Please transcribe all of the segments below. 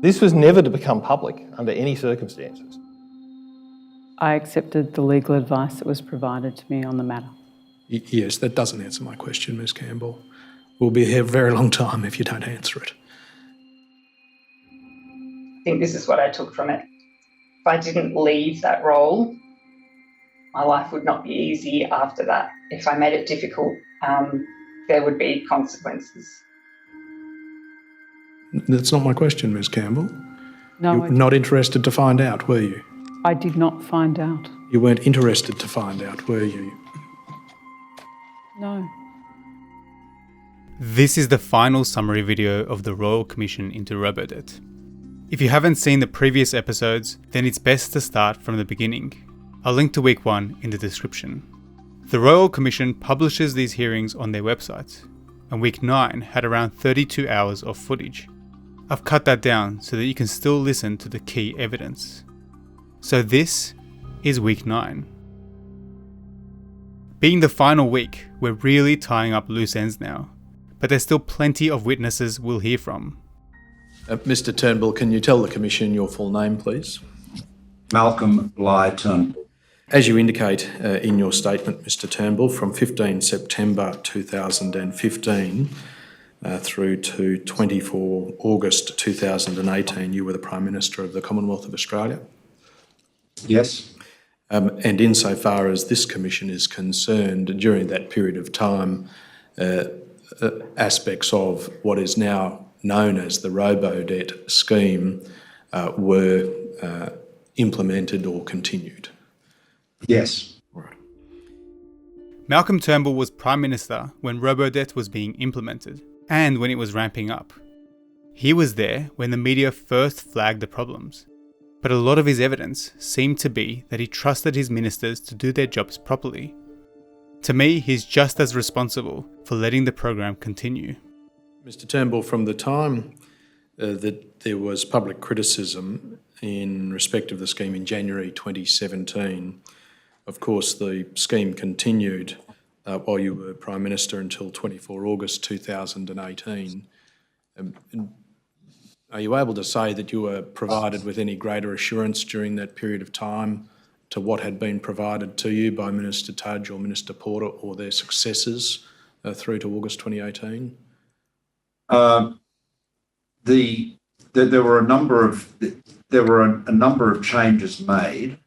This was never to become public under any circumstances. I accepted the legal advice that was provided to me on the matter. Yes, that doesn't answer my question, Ms Campbell. We'll be here a very long time if you don't answer it. I think this is what I took from it. If I didn't leave that role, my life would not be easy after that. If I made it difficult, there would be consequences. That's not my question, Ms Campbell. No, You were not interested to find out, were you? I did not find out. You weren't interested to find out, were you? No. This is the final summary video of the Royal Commission into Robodebt. If you haven't seen the previous episodes, then it's best to start from the beginning. I'll link to week 1 in the description. The Royal Commission publishes these hearings on their website, and week 9 had around 32 hours of footage. I've cut that down so that you can still listen to the key evidence. So this is week 9. Being the final week, we're really tying up loose ends now, but there's still plenty of witnesses we'll hear from. Mr Turnbull, can you tell the Commission your full name, please? Malcolm Bligh Turnbull. As you indicate in your statement, Mr Turnbull, from 15 September 2015 through to 24 August 2018, you were the Prime Minister of the Commonwealth of Australia. Yes. And insofar as this Commission is concerned, during that period of time, aspects of what is now known as the Robodebt scheme were implemented or continued. Yes. Right. Malcolm Turnbull was Prime Minister when Robodebt was being implemented and when it was ramping up. He was there when the media first flagged the problems. But a lot of his evidence seemed to be that he trusted his ministers to do their jobs properly. To me, he's just as responsible for letting the program continue. Mr Turnbull, from the time that there was public criticism in respect of the scheme in January 2017, of course the scheme continued while you were Prime Minister until 24 August 2018. Are you able to say that you were provided with any greater assurance during that period of time to what had been provided to you by Minister Tudge or Minister Porter or their successors through to August 2018? There were a number of changes made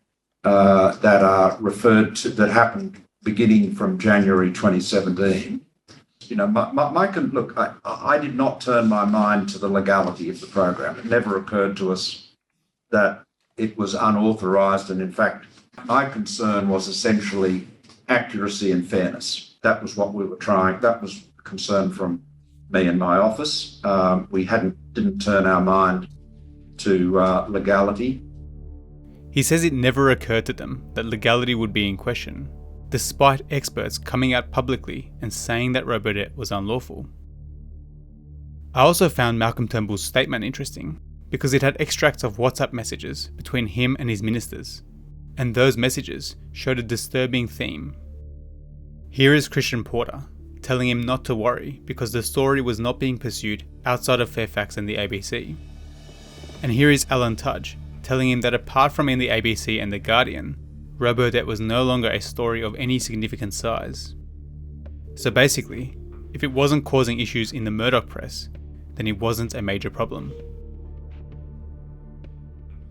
that are referred to, that happened beginning from January 2017. You know, look, I did not turn my mind to the legality of the program. It never occurred to us that it was unauthorised, and in fact, my concern was essentially accuracy and fairness. That was what we were trying. That was a concern from me and my office. We didn't turn our mind to legality. He says it never occurred to them that legality would be in question, despite experts coming out publicly and saying that Robodebt was unlawful. I also found Malcolm Turnbull's statement interesting because it had extracts of WhatsApp messages between him and his ministers, and those messages showed a disturbing theme. Here is Christian Porter telling him not to worry because the story was not being pursued outside of Fairfax and the ABC. And here is Alan Tudge telling him that apart from in the ABC and the Guardian, Robodebt was no longer a story of any significant size. So basically, if it wasn't causing issues in the Murdoch press, then it wasn't a major problem.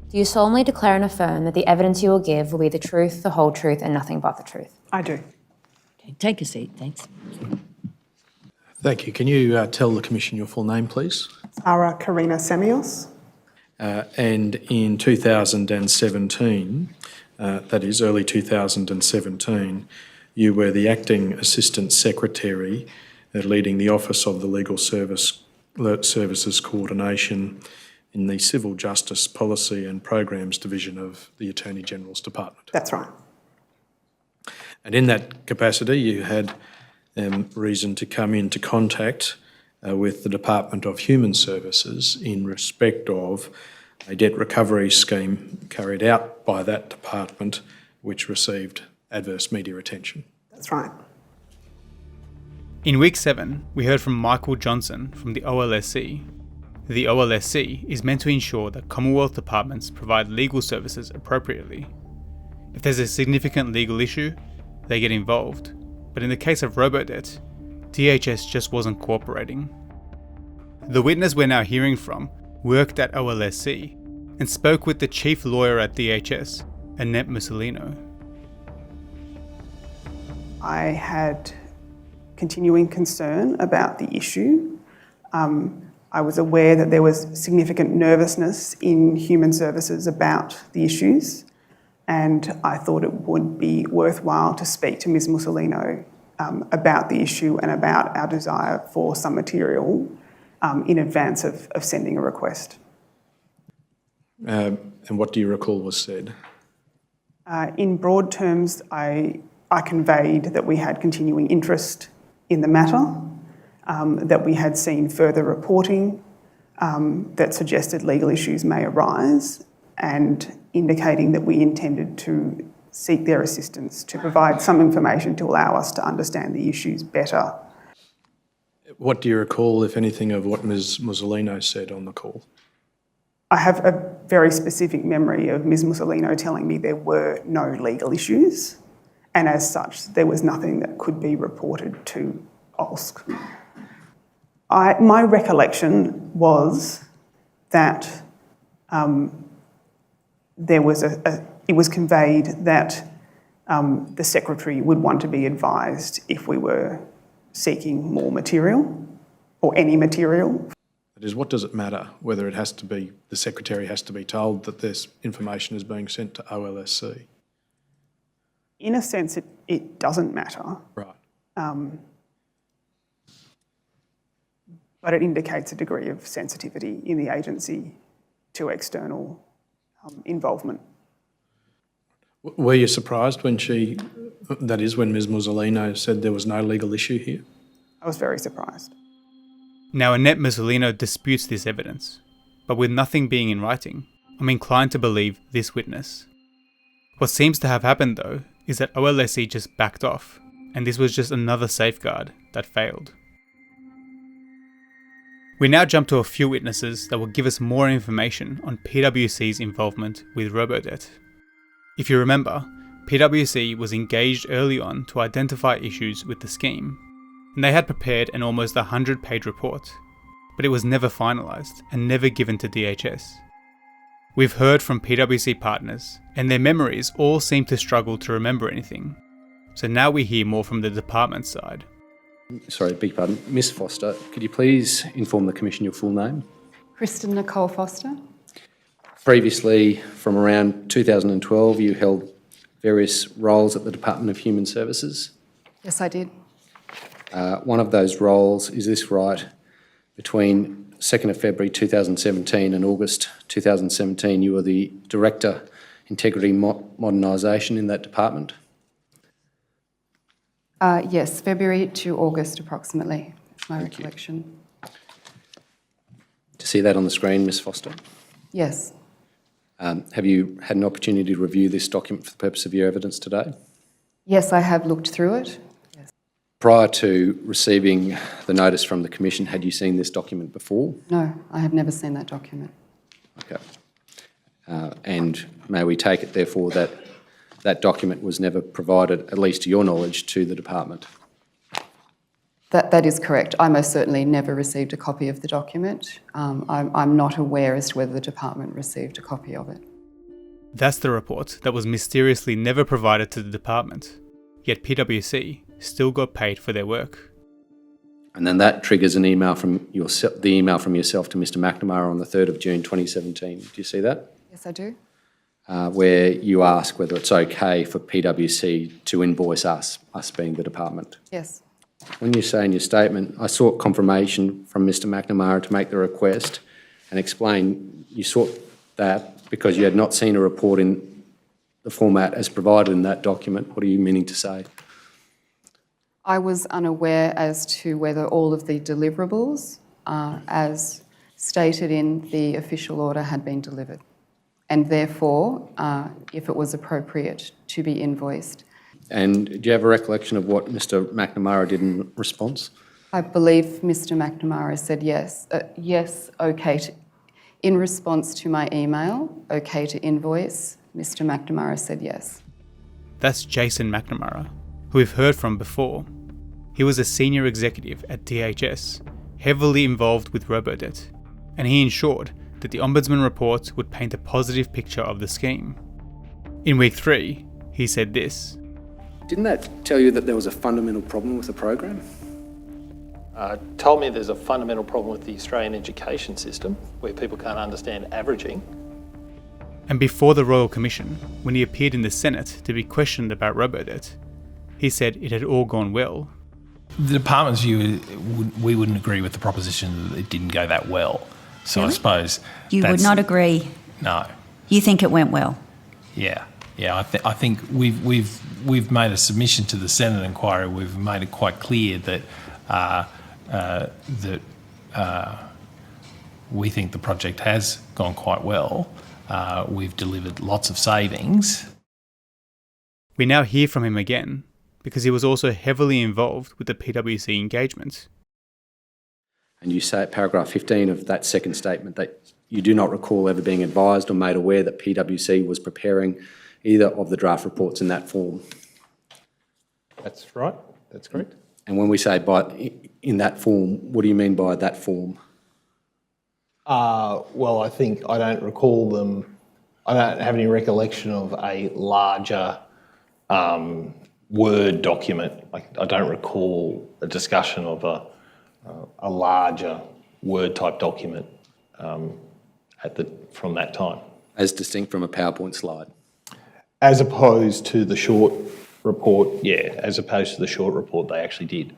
Do you solemnly declare and affirm that the evidence you will give will be the truth, the whole truth, and nothing but the truth? I do. Okay, take a seat, thanks. Thank you. Can you tell the Commission your full name, please? Sara Samios. And in 2017, that is early 2017, you were the Acting Assistant Secretary leading the Office of the Legal Services Coordination in the Civil Justice Policy and Programs Division of the Attorney General's Department. That's right. And in that capacity, you had reason to come into contact with the Department of Human Services in respect of a debt recovery scheme carried out by that department which received adverse media attention. That's right. In week 7, we heard from Michael Johnson from the OLSC. The OLSC is meant to ensure that Commonwealth departments provide legal services appropriately. If there's a significant legal issue, they get involved, but in the case of Robodebt, DHS just wasn't cooperating. The witness we're now hearing from worked at OLSC and spoke with the chief lawyer at DHS, Annette Mussolino. I had continuing concern about the issue. I was aware that there was significant nervousness in human services about the issues, and I thought it would be worthwhile to speak to Ms Mussolino about the issue and about our desire for some material in advance of sending a request. And what do you recall was said? In broad terms, I conveyed that we had continuing interest in the matter, that we had seen further reporting that suggested legal issues may arise, and indicating that we intended to seek their assistance to provide some information to allow us to understand the issues better. What do you recall, if anything, of what Ms Mussolino said on the call? I have a very specific memory of Ms Mussolino telling me there were no legal issues, and as such, there was nothing that could be reported to OLSC. My recollection was that there was it was conveyed that the Secretary would want to be advised if we were seeking more material or any material. That is, what does it matter whether it has to be, the Secretary has to be told that this information is being sent to OLSC? In a sense, it doesn't matter. Right. But it indicates a degree of sensitivity in the agency to external involvement. Were you surprised when when Ms Mussolino said there was no legal issue here? I was very surprised. Now, Annette Mussolino disputes this evidence, but with nothing being in writing, I'm inclined to believe this witness. What seems to have happened, though, is that OLSC just backed off, and this was just another safeguard that failed. We now jump to a few witnesses that will give us more information on PwC's involvement with Robodebt. If you remember, PwC was engaged early on to identify issues with the scheme, and they had prepared an almost 100-page report, but it was never finalised and never given to DHS. We've heard from PwC partners, and their memories all seem to struggle to remember anything, so now we hear more from the department side. Sorry, beg your pardon. Ms Foster, could you please inform the Commission your full name? Kristen Nicole Foster. Previously, from around 2012, you held various roles at the Department of Human Services. Yes, I did. One of those roles, is this right, between 2nd of February 2017 and August 2017, you were the Director, Integrity Modernisation in that department? Yes, February to August approximately, is my recollection. To see that on the screen, Ms Foster? Yes. Have you had an opportunity to review this document for the purpose of your evidence today? Yes, I have looked through it. Yes. Prior to receiving the notice from the Commission, had you seen this document before? No, I have never seen that document. Okay. And may we take it, therefore, that that document was never provided, at least to your knowledge, to the department? That is correct. I most certainly never received a copy of the document. I'm not aware as to whether the department received a copy of it. That's the report that was mysteriously never provided to the department, yet PwC still got paid for their work. And then that triggers an email from yourself, the email from yourself to Mr McNamara on the 3rd of June 2017. Do you see that? Yes, I do. Where you ask whether it's okay for PwC to invoice us being the department. Yes. When you say in your statement, I sought confirmation from Mr McNamara to make the request and explain you sought that because you had not seen a report in the format as provided in that document. What are you meaning to say? I was unaware as to whether all of the deliverables, as stated in the official order, had been delivered, and therefore, if it was appropriate to be invoiced. And do you have a recollection of what Mr McNamara did in response? I believe Mr McNamara said yes. Yes, okay. In response to my email, okay to invoice, Mr McNamara said yes. That's Jason McNamara, who we've heard from before. He was a senior executive at DHS, heavily involved with Robodebt, and he ensured that the Ombudsman reports would paint a positive picture of the scheme. In week 3, he said this. Didn't that tell you that there was a fundamental problem with the program? Told me there's a fundamental problem with the Australian education system where people can't understand averaging. And before the Royal Commission, when he appeared in the Senate to be questioned about Robodebt, he said it had all gone well. The department's view, we wouldn't agree with the proposition that it didn't go that well. So Really? I suppose You would not agree? No. You think it went well? Yeah. I think we've made a submission to the Senate inquiry. We've made it quite clear that we think the project has gone quite well. We've delivered lots of savings. We now hear from him again, because he was also heavily involved with the PwC engagement. And you say at paragraph 15 of that second statement that you do not recall ever being advised or made aware that PwC was preparing either of the draft reports in that form. That's right. That's correct. And when we say in that form, what do you mean by that form? Well, I think I don't recall them. I don't have any recollection of a larger Word document. I don't recall a discussion of a larger Word type document from that time. As distinct from a PowerPoint slide? As opposed to the short report, yeah, as opposed to the short report they actually did.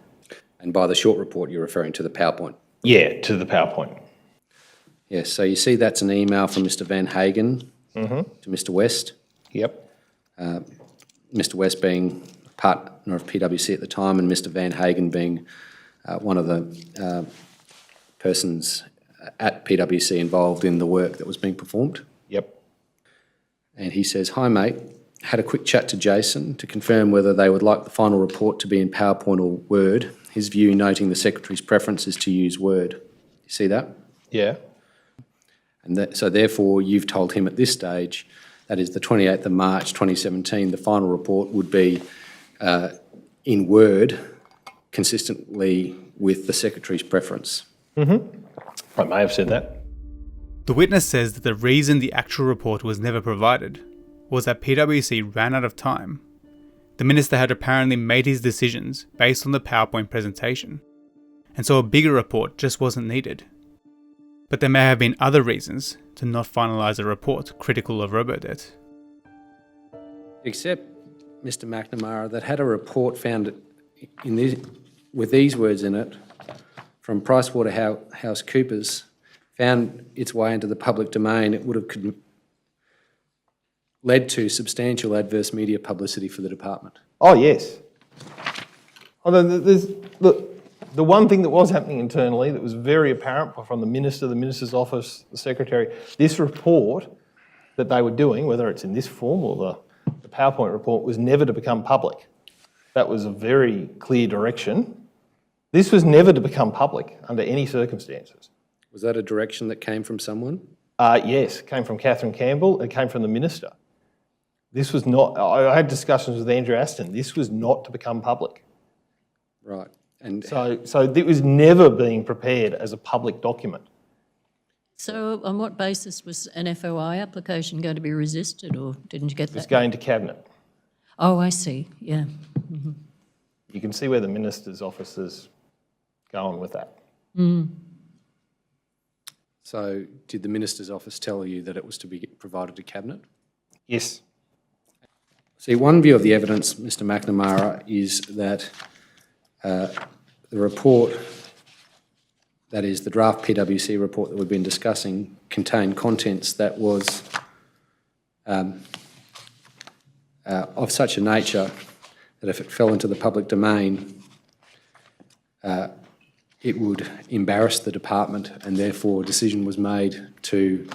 And by the short report, you're referring to the PowerPoint? Yeah, to the PowerPoint. Yes, so you see that's an email from Mr Van Hagen to Mr West. Yep. Mr West being a partner of PwC at the time and Mr Van Hagen being one of the persons at PwC involved in the work that was being performed. Yep. And he says, "Hi mate, had a quick chat to Jason to confirm whether they would like the final report to be in PowerPoint or Word. His view noting the Secretary's preference is to use Word." You see that? Yeah. And so therefore you've told him at this stage, that is the 28th of March 2017, the final report would be in Word, consistently with the Secretary's preference. I may have said that. The witness says that the reason the actual report was never provided was that PwC ran out of time. The Minister had apparently made his decisions based on the PowerPoint presentation, and so a bigger report just wasn't needed. But there may have been other reasons to not finalise a report critical of Robodebt. Except, Mr McNamara, that had a report found with these words in it from PricewaterhouseCoopers found its way into the public domain, it would have led to substantial adverse media publicity for the department. Oh, yes. Although the one thing that was happening internally that was very apparent from the Minister, the Minister's office, the Secretary, this report that they were doing, whether it's in this form or the PowerPoint report, was never to become public. That was a very clear direction. This was never to become public under any circumstances. Was that a direction that came from someone? Yes, it came from Kathryn Campbell, it came from the Minister. This was not, I had discussions with Andrew Aston, this was not to become public. Right. And So it was never being prepared as a public document. So on what basis was an FOI application going to be resisted, or didn't you get It was that? going to Cabinet. Oh, I see, yeah. You can see where the Minister's office is going with that. so did the Minister's office tell you that it was to be provided to Cabinet? Yes. See, one view of the evidence, Mr McNamara, is that the report, that is the draft PwC report that we've been discussing, contained contents that was of such a nature that if it fell into the public domain, it would embarrass the department, and therefore a decision was made to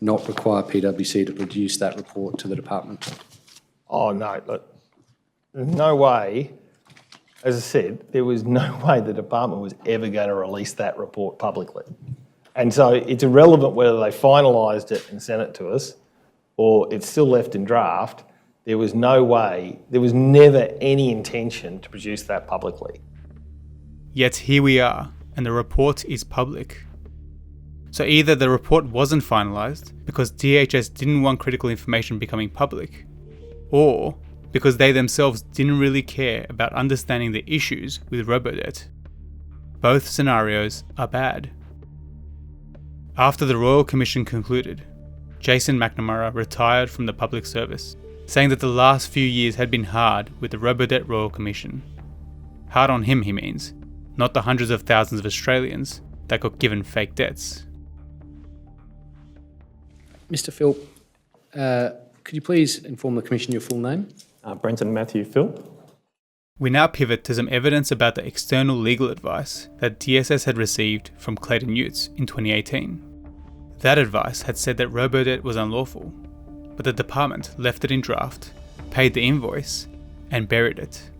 not require PwC to produce that report to the department. Oh, no, look, there's no way As I said, there was no way the department was ever going to release that report publicly. And so it's irrelevant whether they finalised it and sent it to us or it's still left in draft. There was no way, there was never any intention to produce that publicly. Yet here we are, and the report is public. So either the report wasn't finalised because DHS didn't want critical information becoming public, or because they themselves didn't really care about understanding the issues with Robodebt. Both scenarios are bad. After the Royal Commission concluded, Jason McNamara retired from the public service, saying that the last few years had been hard with the Robodebt Royal Commission. Hard on him, he means, not the hundreds of thousands of Australians that got given fake debts. Mr. Philp, could you please inform the Commission your full name? Brenton Matthew Philp. We now pivot to some evidence about the external legal advice that DSS had received from Clayton Utz in 2018. That advice had said that Robodebt was unlawful, but the department left it in draft, paid the invoice, and buried it.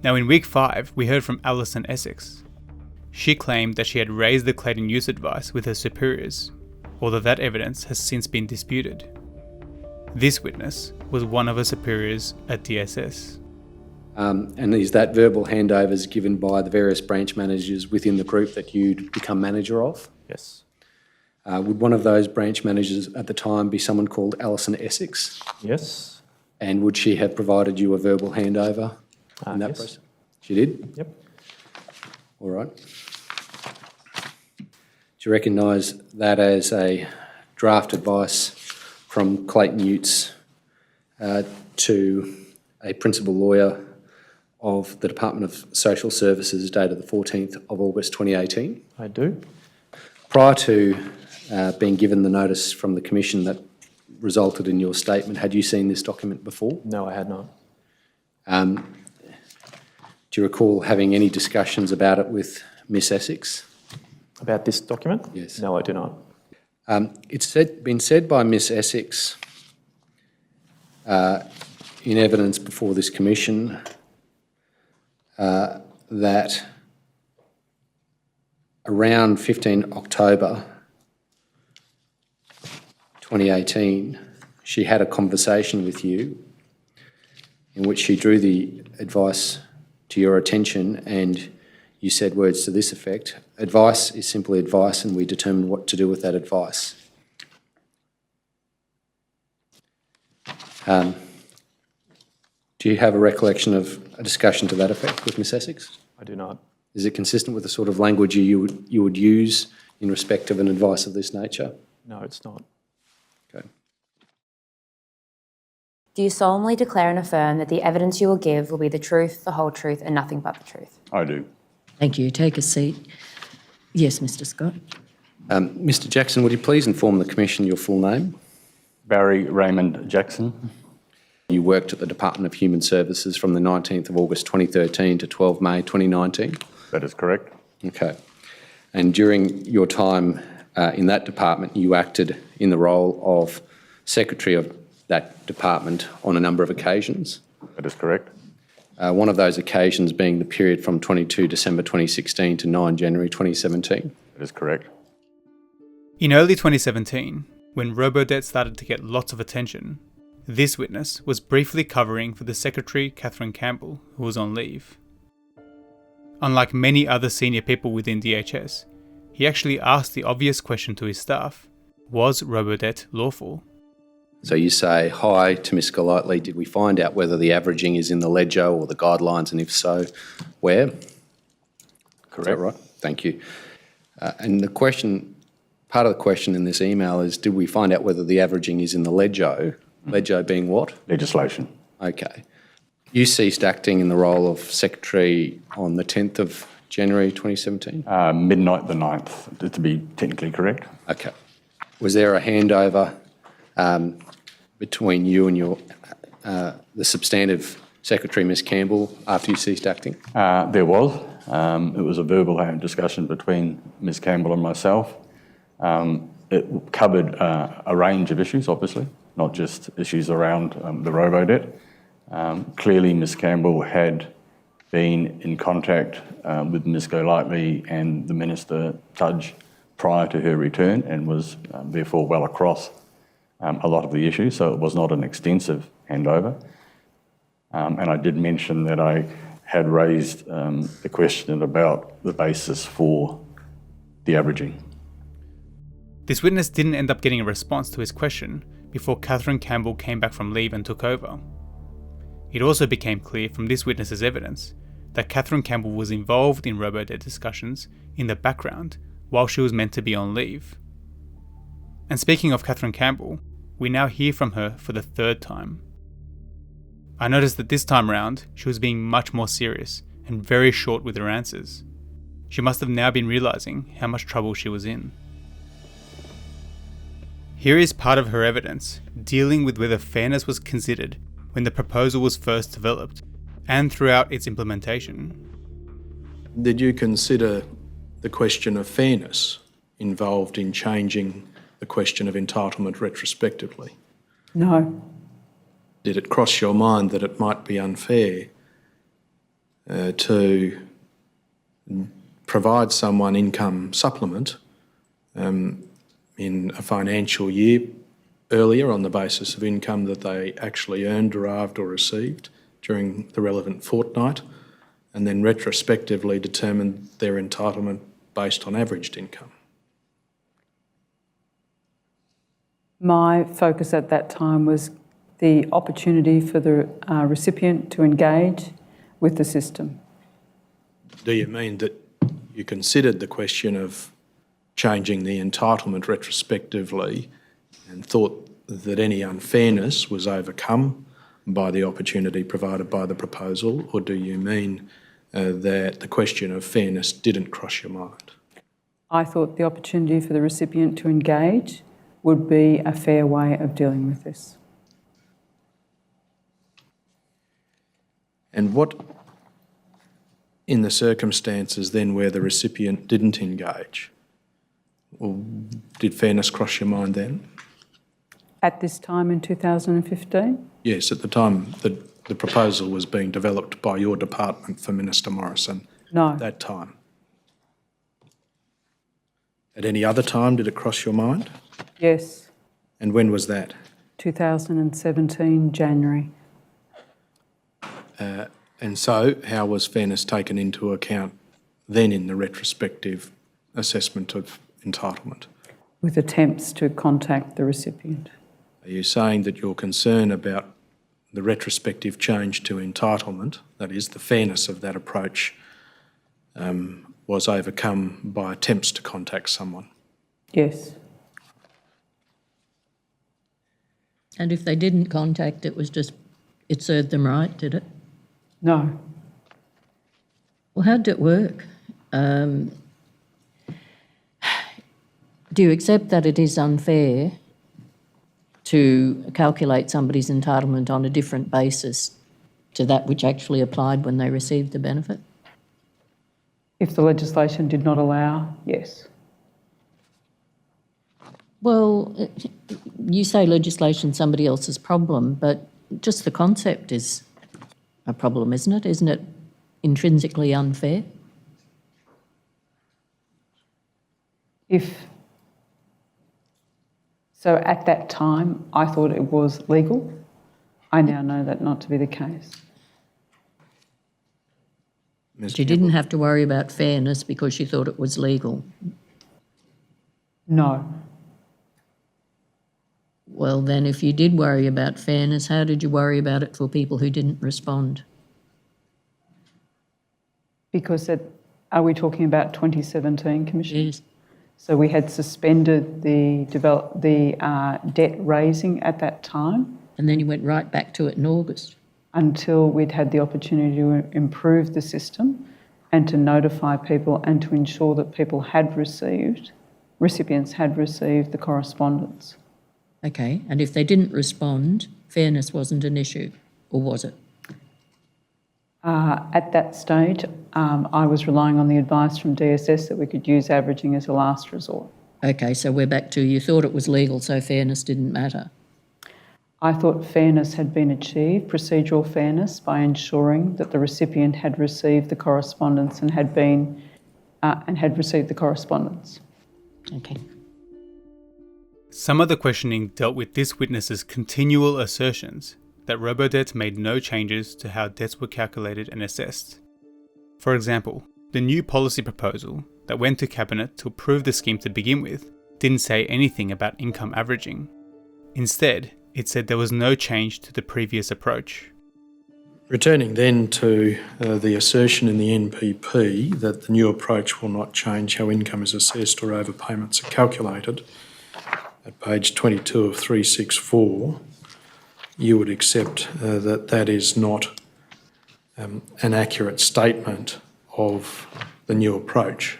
Now in week 5, we heard from Alison Essex. She claimed that she had raised the Clayton Utz advice with her superiors, although that evidence has since been disputed. This witness was one of her superiors at DSS. And is that verbal handovers given by the various branch managers within the group that you'd become manager of? Yes. Would one of those branch managers at the time be someone called Alison Essex? Yes. And would she have provided you a verbal handover in that yes. process? She did? Yep. All right. Do you recognise that as a draft advice from Clayton Utz to a principal lawyer of the Department of Social Services dated the 14th of August 2018? I do. Prior to being given the notice from the Commission that resulted in your statement, had you seen this document before? No, I had not. Do you recall having any discussions about it with Miss Essex? About this document? Yes. No, I do not. It's been said by Miss Essex in evidence before this Commission that around 15 October 2018, she had a conversation with you in which she drew the advice to your attention and you said words to this effect: advice is simply advice and we determine what to do with that advice. Do you have a recollection of a discussion to that effect with Miss Essex? I do not. Is it consistent with the sort of language you would use in respect of an advice of this nature? No, it's not. Okay. Do you solemnly declare and affirm that the evidence you will give will be the truth, the whole truth, and nothing but the truth? I do. Thank you. Take a seat. Yes, Mr. Scott. Mr. Jackson, would you please inform the Commission your full name? Barry Raymond Jackson. You worked at the Department of Human Services from the 19th of August 2013 to 12 May 2019? That is correct. Okay. And during your time in that department, you acted in the role of Secretary of that department on a number of occasions? That is correct. One of those occasions being the period from 22 December 2016 to 9 January 2017? That is correct. In early 2017, when Robodebt started to get lots of attention, this witness was briefly covering for the Secretary, Kathryn Campbell, who was on leave. Unlike many other senior people within DHS, he actually asked the obvious question to his staff: was Robodebt lawful? So you say, hi to Ms. Golightly, did we find out whether the averaging is in the ledger or the guidelines, and if so, where? Correct. Is that right? Thank you. And the question, part of the question in this email is, did we find out whether the averaging is in the ledger? Ledger being what? Legislation. Okay. You ceased acting in the role of Secretary on the 10th of January 2017? Midnight the 9th, to be technically correct. Okay. Was there a handover between you and your the substantive Secretary, Ms. Campbell, after you ceased acting? There was. It was a verbal discussion between Ms. Campbell and myself. It covered a range of issues, obviously, not just issues around the Robodebt. Clearly, Ms. Campbell had been in contact with Ms Golightly and the Minister Tudge prior to her return and was therefore well across a lot of the issues, so it was not an extensive handover. And I did mention that I had raised the question about the basis for the averaging. This witness didn't end up getting a response to his question before Kathryn Campbell came back from leave and took over. It also became clear from this witness's evidence that Kathryn Campbell was involved in Robodebt discussions in the background while she was meant to be on leave. And speaking of Kathryn Campbell, we now hear from her for the third time. I noticed that this time round, she was being much more serious and very short with her answers. She must have now been realising how much trouble she was in. Here is part of her evidence dealing with whether fairness was considered when the proposal was first developed and throughout its implementation. Did you consider the question of fairness involved in changing the question of entitlement retrospectively? No. Did it cross your mind that it might be unfair to provide someone income supplement in a financial year earlier on the basis of income that they actually earned, derived or received during the relevant fortnight, and then retrospectively determine their entitlement based on averaged income? My focus at that time was the opportunity for the recipient to engage with the system. Do you mean that you considered the question of changing the entitlement retrospectively and thought that any unfairness was overcome by the opportunity provided by the proposal, or do you mean that the question of fairness didn't cross your mind? I thought the opportunity for the recipient to engage would be a fair way of dealing with this. And what, in the circumstances then where the recipient didn't engage, did fairness cross your mind then? At this time in 2015? Yes, at the time that the proposal was being developed by your department for Minister Morrison. No. At that time. At any other time did it cross your mind? Yes. And when was that? 2017, January. And so, how was fairness taken into account then in the retrospective assessment of entitlement? With attempts to contact the recipient. Are you saying that your concern about the retrospective change to entitlement, that is, the fairness of that approach, was overcome by attempts to contact someone? Yes. And if they didn't contact, it served them right, did it? No. Well, how did it work? Do you accept that it is unfair to calculate somebody's entitlement on a different basis to that which actually applied when they received the benefit? If the legislation did not allow, yes. Well, you say legislation's somebody else's problem, but just the concept is a problem, isn't it? Isn't it intrinsically unfair? So at that time, I thought it was legal. I now know that not to be the case. But you didn't have to worry about fairness because you thought it was legal? No. Well, then if you did worry about fairness, how did you worry about it for people who didn't respond? Because are we talking about 2017, Commissioner? Yes. So we had suspended the debt raising at that time. And then you went right back to it in August? Until we'd had the opportunity to improve the system and to notify people and to ensure that recipients had received the correspondence. Okay, and if they didn't respond, fairness wasn't an issue, or was it? At that stage, I was relying on the advice from DSS that we could use averaging as a last resort. Okay, so we're back to you thought it was legal, so fairness didn't matter. I thought fairness had been achieved, procedural fairness, by ensuring that the recipient had received the correspondence and had received the correspondence. Okay. Some of the questioning dealt with this witness's continual assertions that Robodebt made no changes to how debts were calculated and assessed. For example, the new policy proposal that went to Cabinet to approve the scheme to begin with didn't say anything about income averaging. Instead, it said there was no change to the previous approach. Returning then to the assertion in the NPP that the new approach will not change how income is assessed or overpayments are calculated, at page 22 of 364, you would accept that that is not an accurate statement of the new approach.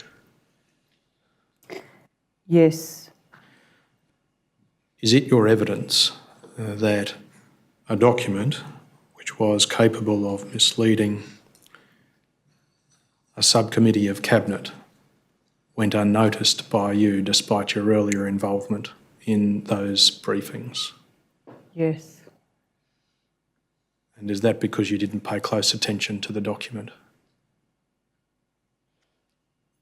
Yes. Is it your evidence that a document which was capable of misleading a subcommittee of Cabinet went unnoticed by you despite your earlier involvement in those briefings? Yes. And is that because you didn't pay close attention to the document?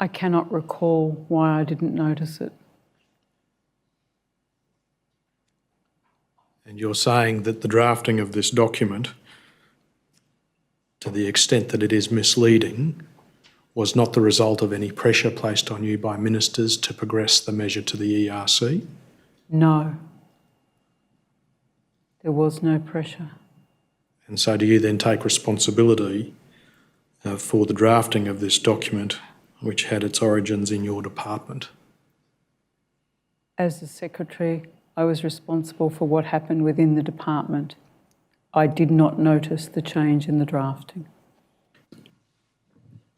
I cannot recall why I didn't notice it. And you're saying that the drafting of this document, to the extent that it is misleading, was not the result of any pressure placed on you by ministers to progress the measure to the ERC? No. There was no pressure. And so do you then take responsibility for the drafting of this document, which had its origins in your department? As the Secretary, I was responsible for what happened within the department. I did not notice the change in the drafting.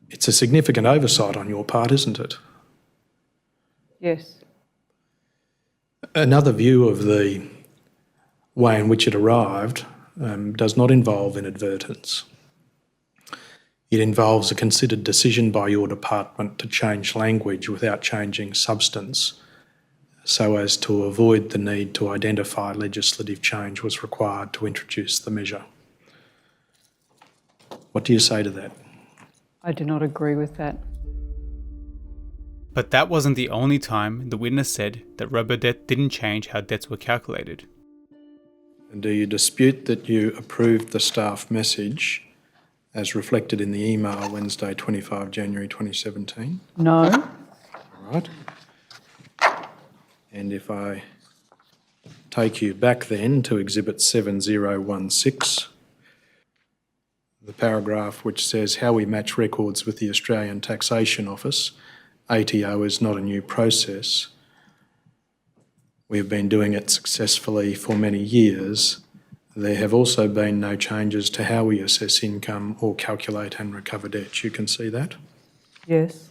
It's a significant oversight on your part, isn't it? Yes. Another view of the way in which it arrived does not involve inadvertence. It involves a considered decision by your department to change language without changing substance, so as to avoid the need to identify legislative change was required to introduce the measure. What do you say to that? I do not agree with that. But that wasn't the only time the witness said that Robodebt didn't change how debts were calculated. And do you dispute that you approved the staff message as reflected in the email Wednesday 25 January 2017? No. All right. And if I take you back then to Exhibit 7016, the paragraph which says how we match records with the Australian Taxation Office, ATO is not a new process. We've been doing it successfully for many years. There have also been no changes to how we assess income or calculate and recover debts. You can see that? Yes.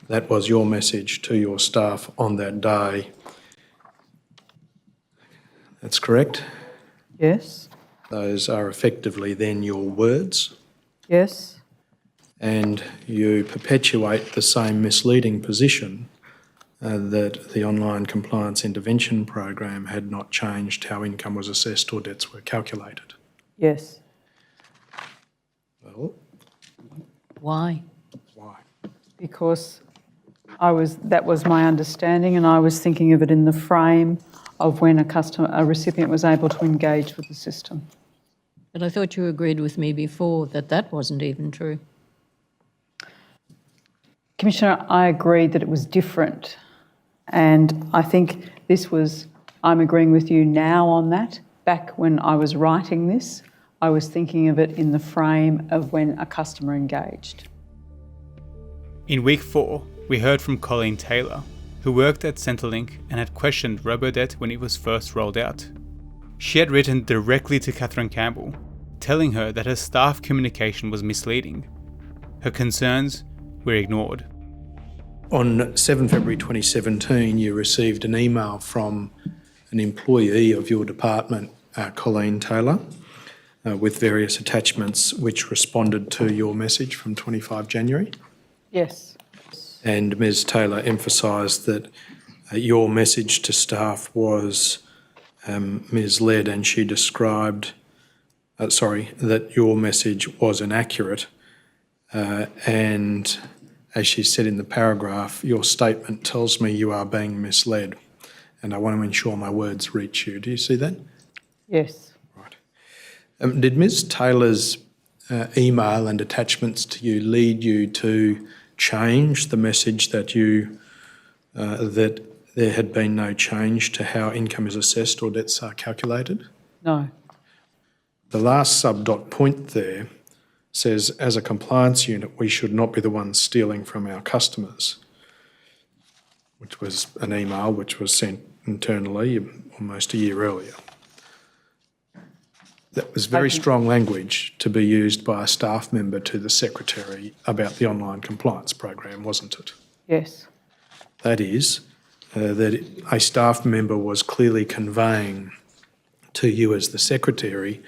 That was your message to your staff on that day. That's correct? Yes. Those are effectively then your words. Yes. And you perpetuate the same misleading position that the online compliance intervention program had not changed how income was assessed or debts were calculated. Yes. Well, Why? why? Because that was my understanding, and I was thinking of it in the frame of when a recipient was able to engage with the system. But I thought you agreed with me before that that wasn't even true. Commissioner, I agreed that it was different, and I think I'm agreeing with you now on that. Back when I was writing this, I was thinking of it in the frame of when a customer engaged. In week 4, we heard from Colleen Taylor, who worked at Centrelink and had questioned Robodebt when it was first rolled out. She had written directly to Kathryn Campbell, telling her that her staff communication was misleading. Her concerns were ignored. On 7 February 2017, you received an email from an employee of your department, Colleen Taylor, with various attachments which responded to your message from 25 January. Yes. And Ms Taylor emphasised that your message to staff was misled, and she described, that your message was inaccurate. And as she said in the paragraph, your statement tells me you are being misled, and I want to ensure my words reach you. Do you see that? Yes. Right. Did Ms Taylor's email and attachments to you lead you to change the message that you that there had been no change to how income is assessed or debts are calculated? No. The last sub-dot point there says, as a compliance unit, we should not be the ones stealing from our customers, which was an email which was sent internally almost a year earlier. That was very strong language to be used by a staff member to the Secretary about the online compliance program, wasn't it? Yes. That is, that a staff member was clearly conveying to you as the Secretary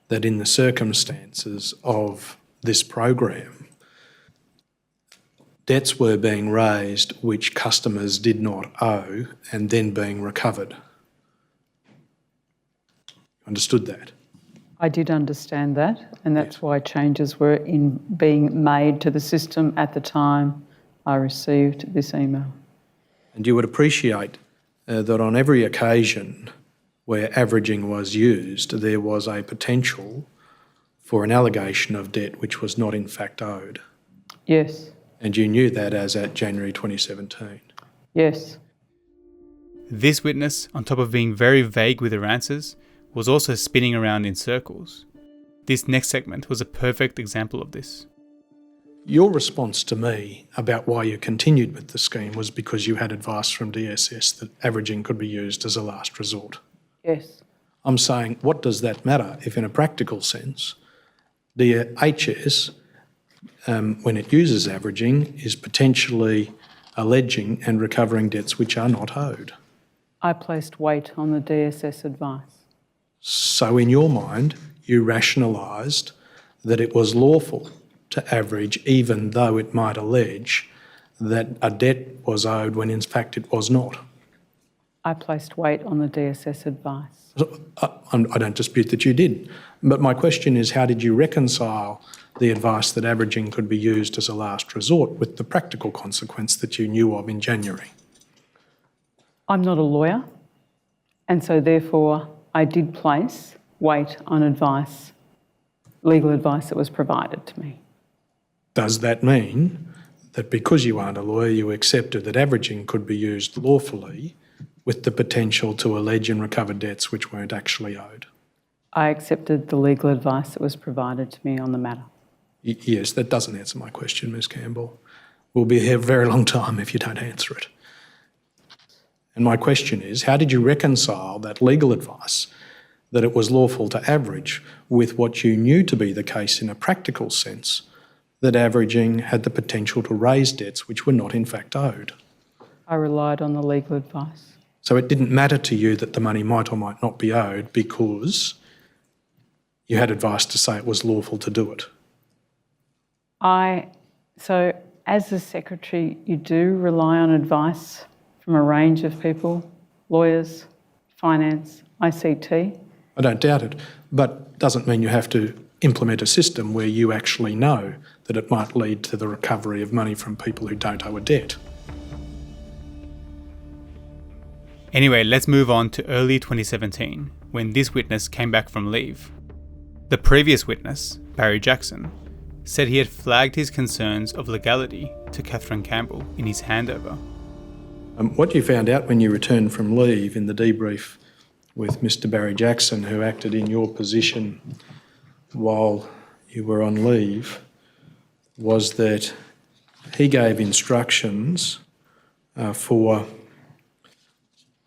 that in the circumstances of this program, debts were being raised which customers did not owe and then being recovered. Understood that? I did understand that, and that's why changes were being made to the system at the time I received this email. And you would appreciate that on every occasion where averaging was used, there was a potential for an allegation of debt which was not in fact owed. Yes. And you knew that as at January 2017. Yes. This witness, on top of being very vague with her answers, was also spinning around in circles. This next segment was a perfect example of this. Your response to me about why you continued with the scheme was because you had advice from DSS that averaging could be used as a last resort. Yes. I'm saying, what does that matter if in a practical sense, DHS, when it uses averaging, is potentially alleging and recovering debts which are not owed? I placed weight on the DSS advice. So in your mind, you rationalised that it was lawful to average even though it might allege that a debt was owed when in fact it was not. I placed weight on the DSS advice. I don't dispute that you did, but my question is, how did you reconcile the advice that averaging could be used as a last resort with the practical consequence that you knew of in January? I'm not a lawyer, and so therefore I did place weight on advice, legal advice that was provided to me. Does that mean that because you aren't a lawyer, you accepted that averaging could be used lawfully with the potential to allege and recover debts which weren't actually owed? I accepted the legal advice that was provided to me on the matter. Yes, that doesn't answer my question, Ms Campbell. We'll be here a very long time if you don't answer it. And my question is, how did you reconcile that legal advice that it was lawful to average with what you knew to be the case in a practical sense, that averaging had the potential to raise debts which were not in fact owed? I relied on the legal advice. So it didn't matter to you that the money might or might not be owed because you had advice to say it was lawful to do it? So as the Secretary, you do rely on advice from a range of people, lawyers, finance, ICT. I don't doubt it, but doesn't mean you have to implement a system where you actually know that it might lead to the recovery of money from people who don't owe a debt. Anyway, let's move on to early 2017, when this witness came back from leave. The previous witness, Barry Jackson, said he had flagged his concerns of legality to Kathryn Campbell in his handover. What you found out when you returned from leave in the debrief with Mr Barry Jackson, who acted in your position while you were on leave, was that he gave instructions for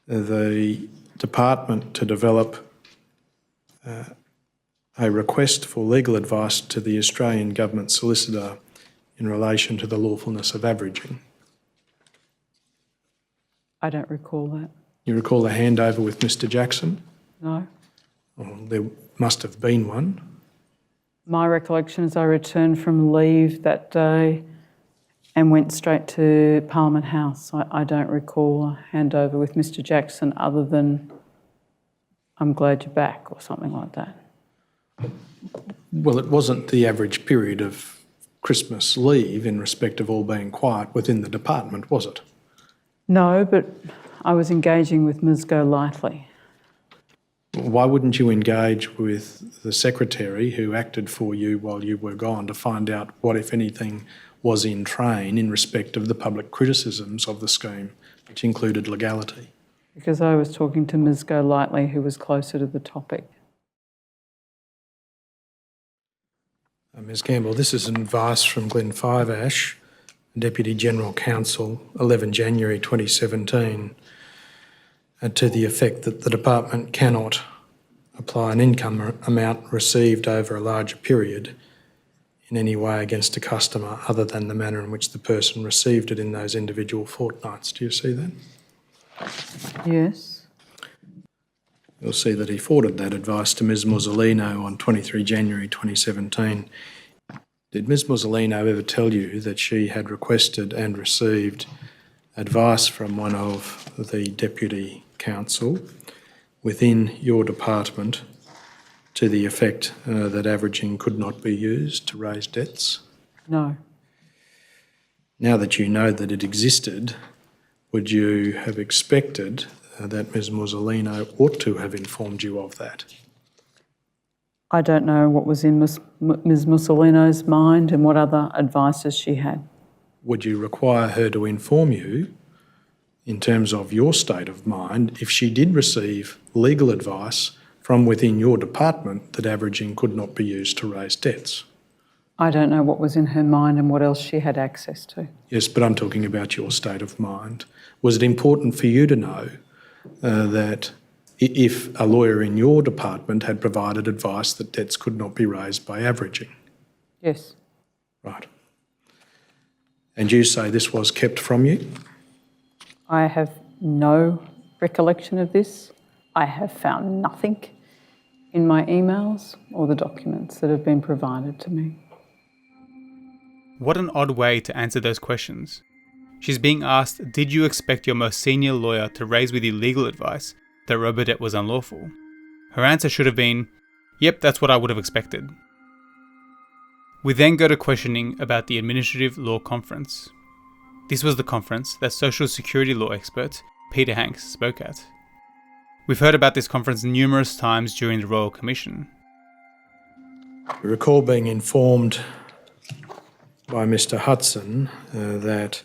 the department to develop a request for legal advice to the Australian Government Solicitor in relation to the lawfulness of averaging. I don't recall that. You recall the handover with Mr Jackson? No. Well, there must have been one. My recollection is I returned from leave that day and went straight to Parliament House. I don't recall a handover with Mr Jackson other than I'm glad you're back, or something like that. Well, it wasn't the average period of Christmas leave in respect of all being quiet within the department, was it? No, but I was engaging with Ms. Golightly. Why wouldn't you engage with the secretary who acted for you while you were gone to find out what, if anything, was in train in respect of the public criticisms of the scheme, which included legality? Because I was talking to Ms. Golightly, who was closer to the topic. Ms Campbell, this is advice from Glyn Fiveash, Deputy General Counsel, 11 January 2017, to the effect that the department cannot apply an income amount received over a larger period in any way against a customer other than the manner in which the person received it in those individual fortnights. Do you see that? Yes. You'll see that he forwarded that advice to Ms Musolino on 23 January 2017. Did Ms Musolino ever tell you that she had requested and received advice from one of the Deputy Counsel within your department to the effect that averaging could not be used to raise debts? No. Now that you know that it existed, would you have expected that Ms Musolino ought to have informed you of that? I don't know what was in Ms Musolino's mind and what other advices she had. Would you require her to inform you, in terms of your state of mind, if she did receive legal advice from within your department that averaging could not be used to raise debts? I don't know what was in her mind and what else she had access to. Yes, but I'm talking about your state of mind. Was it important for you to know that if a lawyer in your department had provided advice that debts could not be raised by averaging? Yes. Right. And you say this was kept from you? I have no recollection of this. I have found nothing in my emails or the documents that have been provided to me. What an odd way to answer those questions. She's being asked, did you expect your most senior lawyer to raise with you legal advice that Robodebt was unlawful? Her answer should have been, yep, that's what I would have expected. We then go to questioning about the Administrative Law Conference. This was the conference that Social Security law expert Peter Hanks spoke at. We've heard about this conference numerous times during the Royal Commission. We recall being informed by Mr Hudson that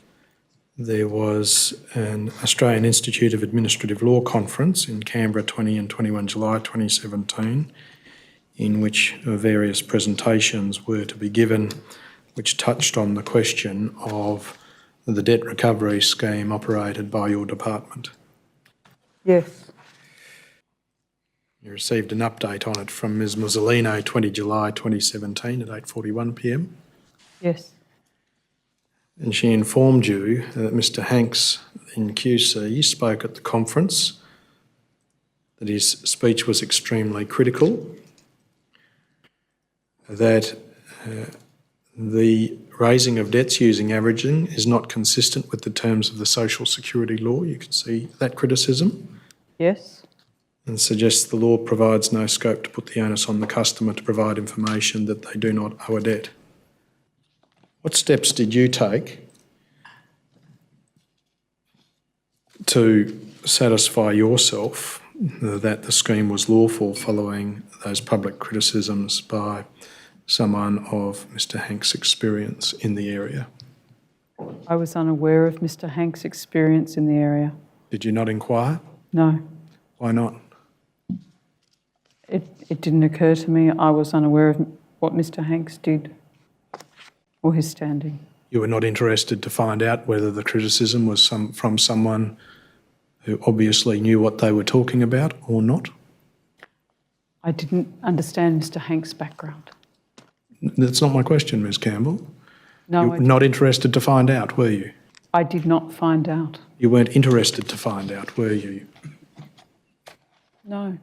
there was an Australian Institute of Administrative Law conference in Canberra 20 and 21 July 2017 in which various presentations were to be given which touched on the question of the debt recovery scheme operated by your department. Yes. You received an update on it from Ms Musolino 20 July 2017 at 8:41 p.m. Yes. And she informed you that Mr Hanks in QC spoke at the conference, that his speech was extremely critical, that the raising of debts using averaging is not consistent with the terms of the Social Security law. You can see that criticism. Yes. And suggests the law provides no scope to put the onus on the customer to provide information that they do not owe a debt. What steps did you take to satisfy yourself that the scheme was lawful following those public criticisms by someone of Mr Hanks' experience in the area? I was unaware of Mr Hanks' experience in the area. Did you not inquire? No. Why not? It didn't occur to me. I was unaware of what Mr Hanks did or his standing. You were not interested to find out whether the criticism was from someone who obviously knew what they were talking about or not? I didn't understand Mr Hanks' background. That's not my question, Ms Campbell. No, you were not interested to find out, were you? I did not find out. You weren't interested to find out, were you? No.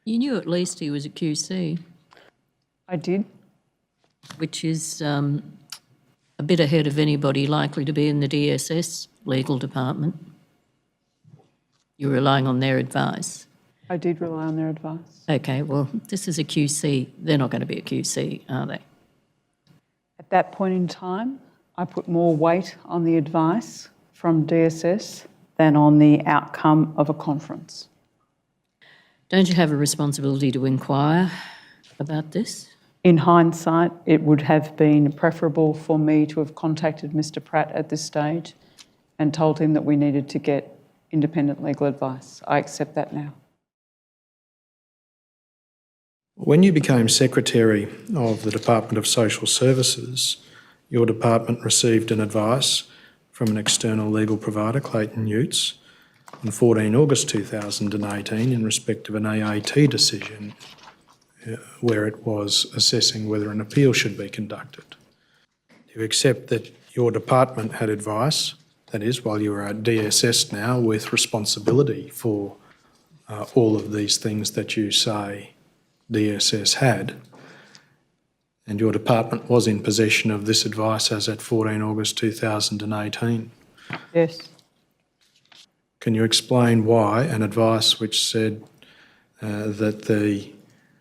You knew at least he was a QC. I did. Which is a bit ahead of anybody likely to be in the DSS legal department. You're relying on their advice. I did rely on their advice. Okay, well, this is a QC. They're not going to be a QC, are they? At that point in time, I put more weight on the advice from DSS than on the outcome of a conference. Don't you have a responsibility to inquire about this? In hindsight, it would have been preferable for me to have contacted Mr. Pratt at this stage and told him that we needed to get independent legal advice. I accept that now. When you became Secretary of the Department of Social Services, your department received an advice from an external legal provider, Clayton Utz, on 14 August 2018 in respect of an AAT decision where it was assessing whether an appeal should be conducted. Do you accept that your department had advice, that is, while you were at DSS now, with responsibility for all of these things that you say DSS had, and your department was in possession of this advice as at 14 August 2018? Yes. Can you explain why an advice which said that the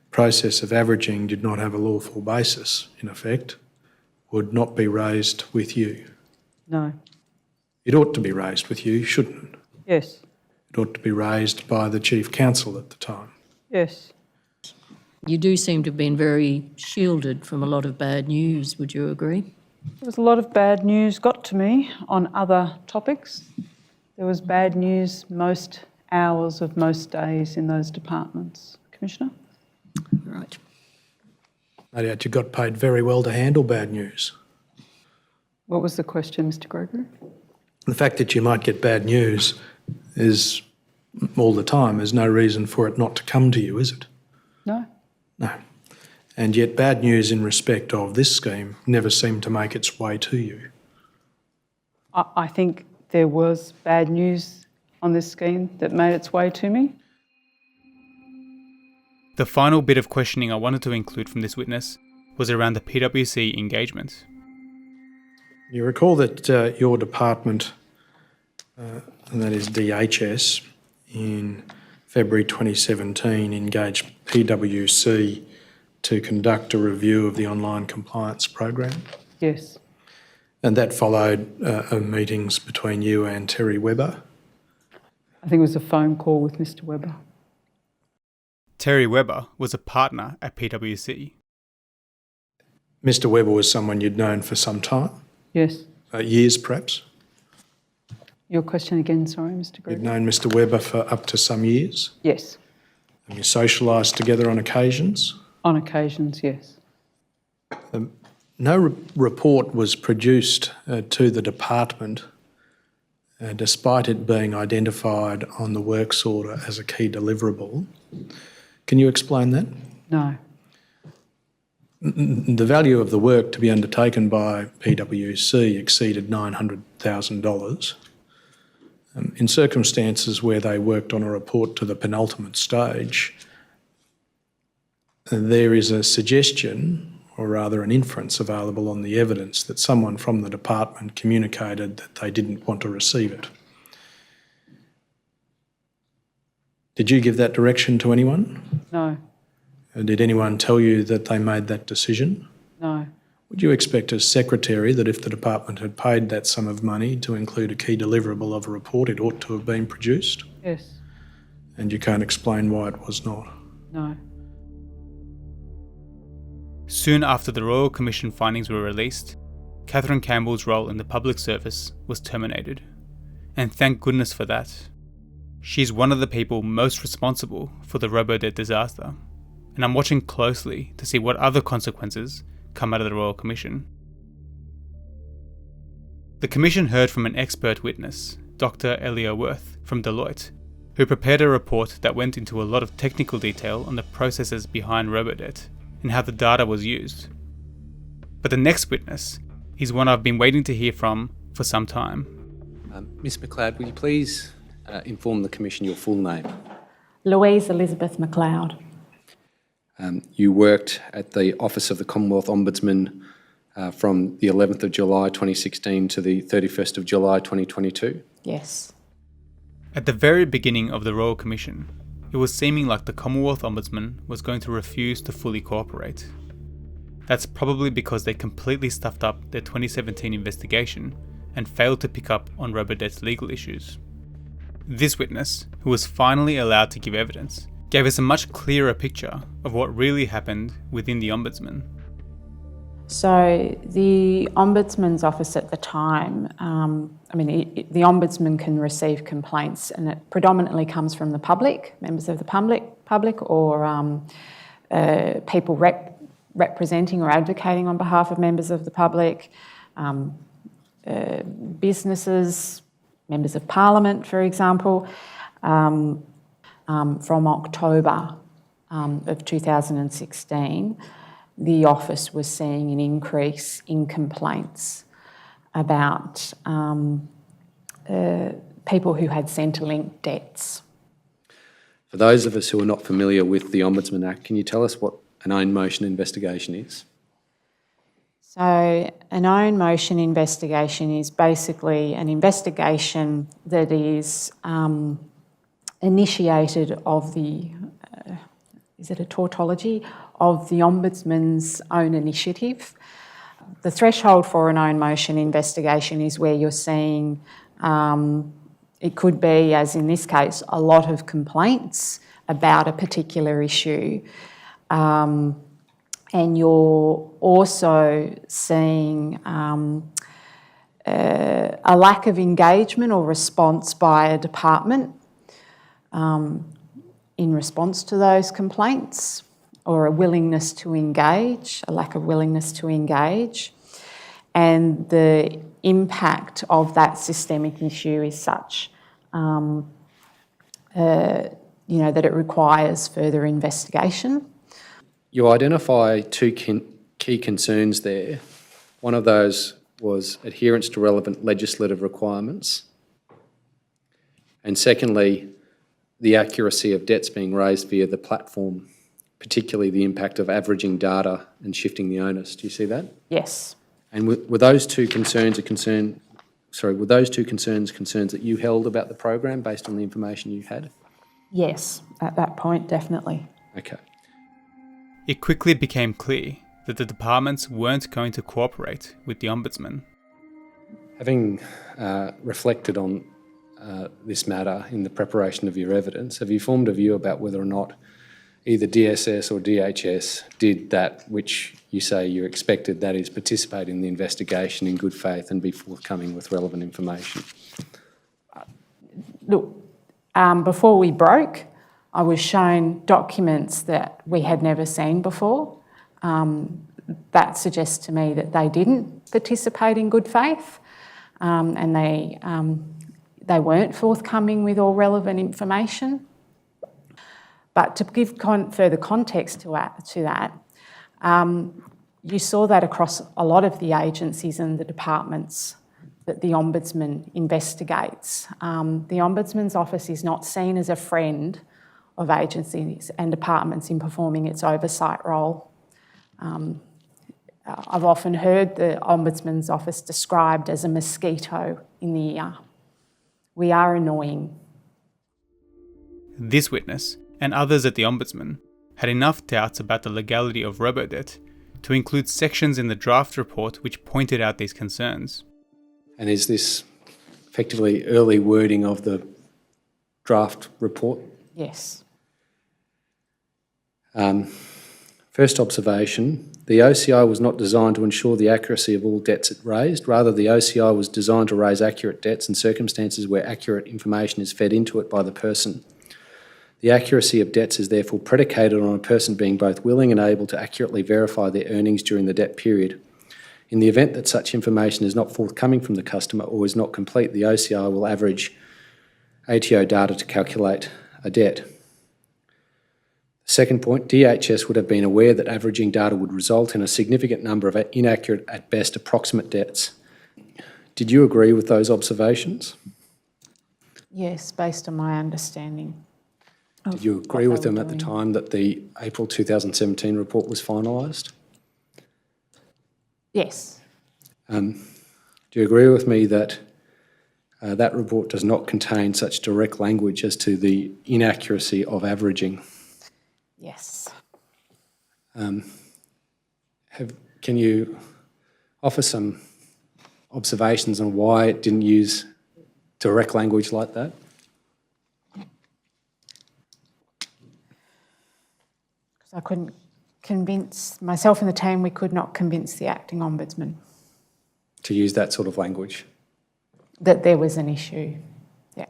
process of averaging did not have a lawful basis, in effect, would not be raised with you? No. It ought to be raised with you, shouldn't it? Yes. It ought to be raised by the Chief Counsel at the time. Yes. You do seem to have been very shielded from a lot of bad news, would you agree? There was a lot of bad news got to me on other topics. There was bad news most hours of most days in those departments. Commissioner? Right. No doubt you got paid very well to handle bad news. What was the question, Mr. Gregory? The fact that you might get bad news is all the time. There's no reason for it not to come to you, is it? No. No. And yet bad news in respect of this scheme never seemed to make its way to you. I think there was bad news on this scheme that made its way to me. The final bit of questioning I wanted to include from this witness was around the PwC engagement. You recall that your department, and that is DHS, in February 2017 engaged PwC to conduct a review of the online compliance program? Yes. And that followed meetings between you and Terry Webber? I think it was a phone call with Mr. Webber. Terry Webber was a partner at PwC. Mr. Webber was someone you'd known for some time? Yes. Years, perhaps? Your question again, sorry, Mr. Gregory. You'd known Mr. Webber for up to some years? Yes. And you socialised together on occasions? On occasions, yes. No report was produced to the department despite it being identified on the works order as a key deliverable. Can you explain that? No. The value of the work to be undertaken by PwC exceeded $900,000. In circumstances where they worked on a report to the penultimate stage, there is a suggestion, or rather an inference available on the evidence, that someone from the department communicated that they didn't want to receive it. Did you give that direction to anyone? No. Did anyone tell you that they made that decision? No. Would you expect as Secretary that if the department had paid that sum of money to include a key deliverable of a report, it ought to have been produced? Yes. And you can't explain why it was not? No. Soon after the Royal Commission findings were released, Kathryn Campbell's role in the public service was terminated. And thank goodness for that. She's one of the people most responsible for the Robodebt disaster, and I'm watching closely to see what other consequences come out of the Royal Commission. The Commission heard from an expert witness, Dr. Elea Wurth from Deloitte, who prepared a report that went into a lot of technical detail on the processes behind Robodebt and how the data was used. But the next witness is one I've been waiting to hear from for some time. Ms Macleod, will you please inform the Commission your full name? Louise Elizabeth Macleod. You worked at the Office of the Commonwealth Ombudsman from the 11th of July 2016 to the 31st of July 2022? Yes. At the very beginning of the Royal Commission, it was seeming like the Commonwealth Ombudsman was going to refuse to fully cooperate. That's probably because they completely stuffed up their 2017 investigation and failed to pick up on Robodebt's legal issues. This witness, who was finally allowed to give evidence, gave us a much clearer picture of what really happened within the Ombudsman. So the Ombudsman's office at the time, the Ombudsman can receive complaints, and it predominantly comes from the public, members of the public or people representing or advocating on behalf of members of the public, businesses, members of Parliament, for example. From October of 2016, the office was seeing an increase in complaints about people who had Centrelink debts. For those of us who are not familiar with the Ombudsman Act, can you tell us what an own motion investigation is? So an own motion investigation is basically an investigation that is initiated of the, is it a tautology, of the Ombudsman's own initiative. The threshold for an own motion investigation is where you're seeing, it could be, as in this case, a lot of complaints about a particular issue. And you're also seeing a lack of engagement or response by a department in response to those complaints, or a willingness to engage, a lack of willingness to engage. And the impact of that systemic issue is such that it requires further investigation. You identify two key concerns there. One of those was adherence to relevant legislative requirements. And secondly, the accuracy of debts being raised via the platform, particularly the impact of averaging data and shifting the onus. Do you see that? Yes. And were those two concerns concerns that you held about the program based on the information you had? Yes, at that point, definitely. Okay. It quickly became clear that the departments weren't going to cooperate with the Ombudsman. Having reflected on this matter in the preparation of your evidence, have you formed a view about whether or not either DSS or DHS did that which you say you expected, that is, participate in the investigation in good faith and be forthcoming with relevant information? Look, before we broke, I was shown documents that we had never seen before. That suggests to me that they didn't participate in good faith, and they weren't forthcoming with all relevant information. But to give further context to that, you saw that across a lot of the agencies and the departments that the Ombudsman investigates. The Ombudsman's office is not seen as a friend of agencies and departments in performing its oversight role. I've often heard the Ombudsman's office described as a mosquito in the ear. We are annoying. This witness, and others at the Ombudsman, had enough doubts about the legality of Robodebt to include sections in the draft report which pointed out these concerns. And is this effectively early wording of the draft report? Yes. First observation, the OCI was not designed to ensure the accuracy of all debts it raised. Rather, the OCI was designed to raise accurate debts in circumstances where accurate information is fed into it by the person. The accuracy of debts is therefore predicated on a person being both willing and able to accurately verify their earnings during the debt period. In the event that such information is not forthcoming from the customer or is not complete, the OCI will average ATO data to calculate a debt. Second point, DHS would have been aware that averaging data would result in a significant number of inaccurate, at best, approximate debts. Did you agree with those observations? Yes, based on my understanding. Did you agree with them at the time that the April 2017 report was finalised? Yes. Do you agree with me that That report does not contain such direct language as to the inaccuracy of averaging. Yes. Can you offer some observations on why it didn't use direct language like that? Because I couldn't convince myself and the team, we could not convince the acting ombudsman To use that sort of language? that there was an issue. Yeah.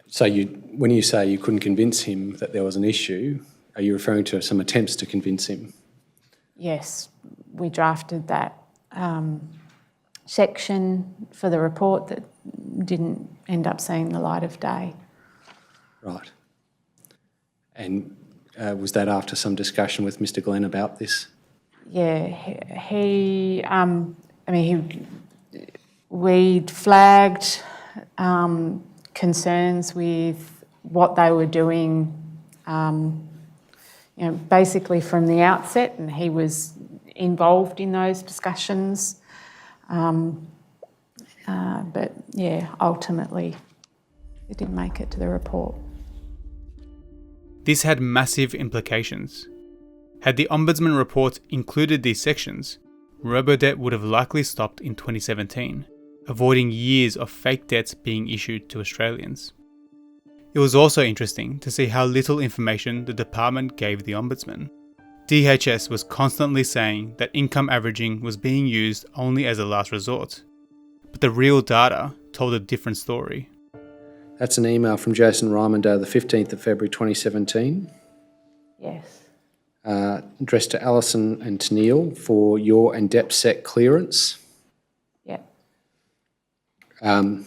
So when you say you couldn't convince him that there was an issue, are you referring to some attempts to convince him? Yes, we drafted that section for the report that didn't end up seeing the light of day. Right. And was that after some discussion with Mr. Glyn about this? Yeah, we'd flagged concerns with what they were doing, basically from the outset, and he was involved in those discussions. But yeah, ultimately, it didn't make it to the report. This had massive implications. Had the Ombudsman report included these sections, Robodebt would have likely stopped in 2017, avoiding years of fake debts being issued to Australians. It was also interesting to see how little information the department gave the Ombudsman. DHS was constantly saying that income averaging was being used only as a last resort, but the real data told a different story. That's an email from Jason Rymandow, the 15th of February 2017. Yes. Addressed to Alison and Tennille for your and DepSec clearance. Yeah. And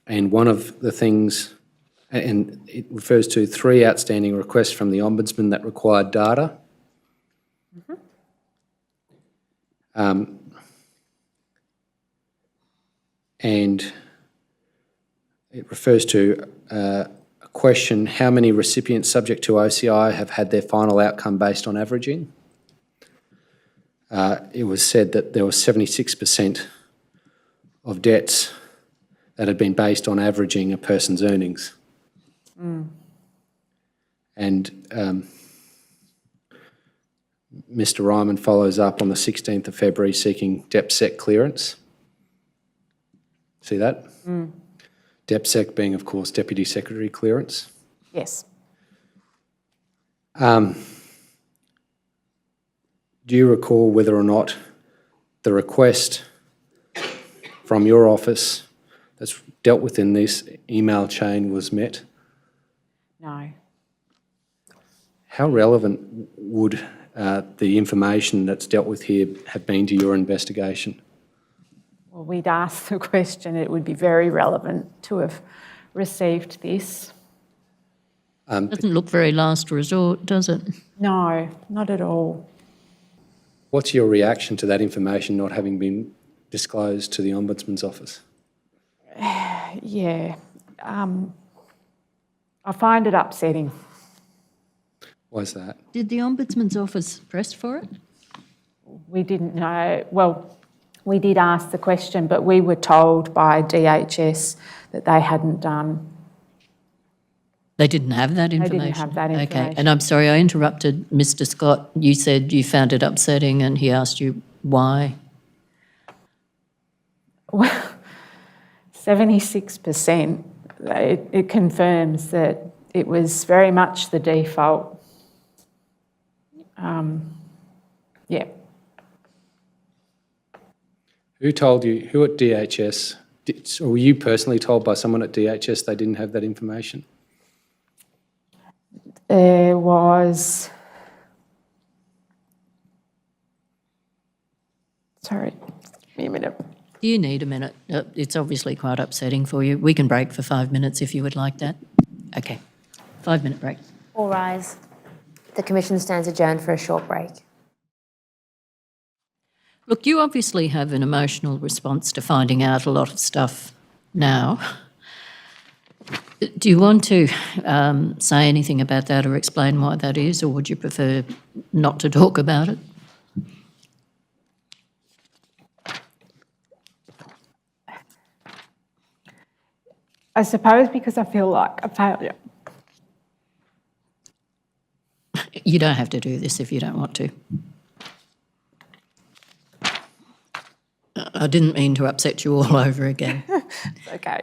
one of the things, and it refers to 3 outstanding requests from the Ombudsman that required data. And it refers to a question, how many recipients subject to OCI have had their final outcome based on averaging? It was said that there was 76% of debts that had been based on averaging a person's earnings. And Mr. Ryman follows up on the 16th of February seeking DepSec clearance. See that? DepSec being, of course, Deputy Secretary clearance. Yes. Do you recall whether or not the request from your office that's dealt with in this email chain was met? No. How relevant would the information that's dealt with here have been to your investigation? Well, we'd asked the question, it would be very relevant to have received this. Doesn't look very last resort, does it? No, not at all. What's your reaction to that information not having been disclosed to the Ombudsman's office? Yeah, I find it upsetting. Why is that? Did the Ombudsman's office press for it? We didn't know. Well, we did ask the question, but we were told by DHS that they hadn't done. They didn't have that information? They didn't have that information. Okay, and I'm sorry, I interrupted Mr. Scott. You said you found it upsetting and he asked you why. Well, 76%, it confirms that it was very much the default. Yeah. Who told you, who at DHS, or were you personally told by someone at DHS they didn't have that information? There was, sorry, give me a minute. Do you need a minute? It's obviously quite upsetting for you. We can break for 5 minutes if you would like that. Okay, 5-minute break. All rise. The Commission stands adjourned for a short break. Look, you obviously have an emotional response to finding out a lot of stuff now. Do you want to say anything about that or explain why that is, or would you prefer not to talk about it? I suppose because I feel like a failure. You don't have to do this if you don't want to. I didn't mean to upset you all over again. It's okay.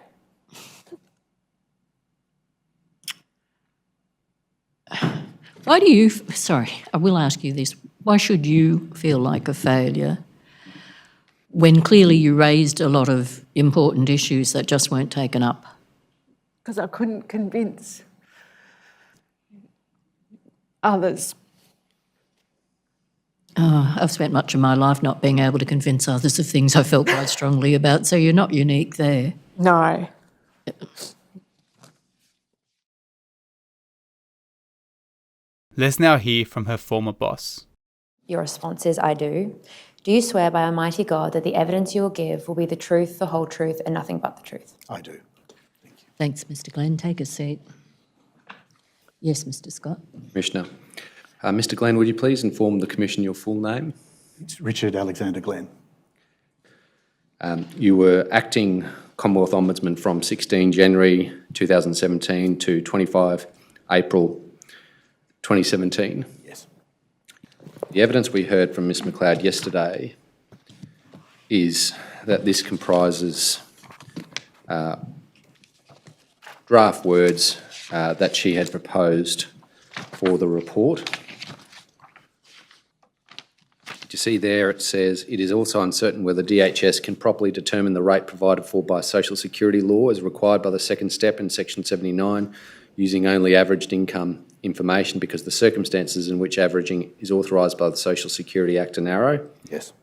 Why do you, sorry, I will ask you this. Why should you feel like a failure when clearly you raised a lot of important issues that just weren't taken up? Because I couldn't convince others. Oh, I've spent much of my life not being able to convince others of things I felt quite strongly about, so you're not unique there. No. Let's now hear from her former boss. Your response is, I do. Do you swear by Almighty God that the evidence you will give will be the truth, the whole truth, and nothing but the truth? I do. Thanks, Mr. Glenn. Take a seat. Yes, Mr. Scott. Commissioner. Mr. Glenn, would you please inform the Commission your full name? It's Richard Alexander Glenn. You were acting Commonwealth Ombudsman from 16 January 2017 to 25 April 2017. Yes. The evidence we heard from Ms Macleod yesterday is that this comprises draft words that she had proposed for the report. You see there it says, it is also uncertain whether DHS can properly determine the rate provided for by Social Security law as required by the second step in section 79 using only averaged income information because the circumstances in which averaging is authorised by the Social Security Act are narrow. Yes.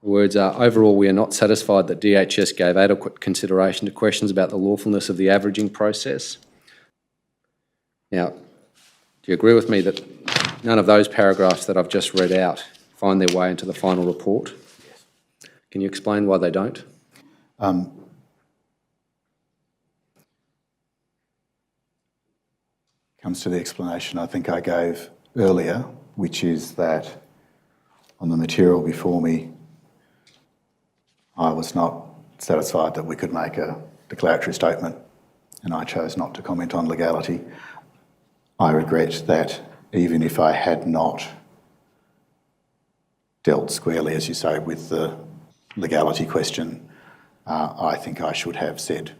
The words are, overall we are not satisfied that DHS gave adequate consideration to questions about the lawfulness of the averaging process. Now, do you agree with me that none of those paragraphs that I've just read out find their way into the final report? Yes. Can you explain why they don't? Comes to the explanation I think I gave earlier, which is that on the material before me, I was not satisfied that we could make a declaratory statement, and I chose not to comment on legality. I regret that even if I had not dealt squarely, as you say, with the legality question, I think I should have said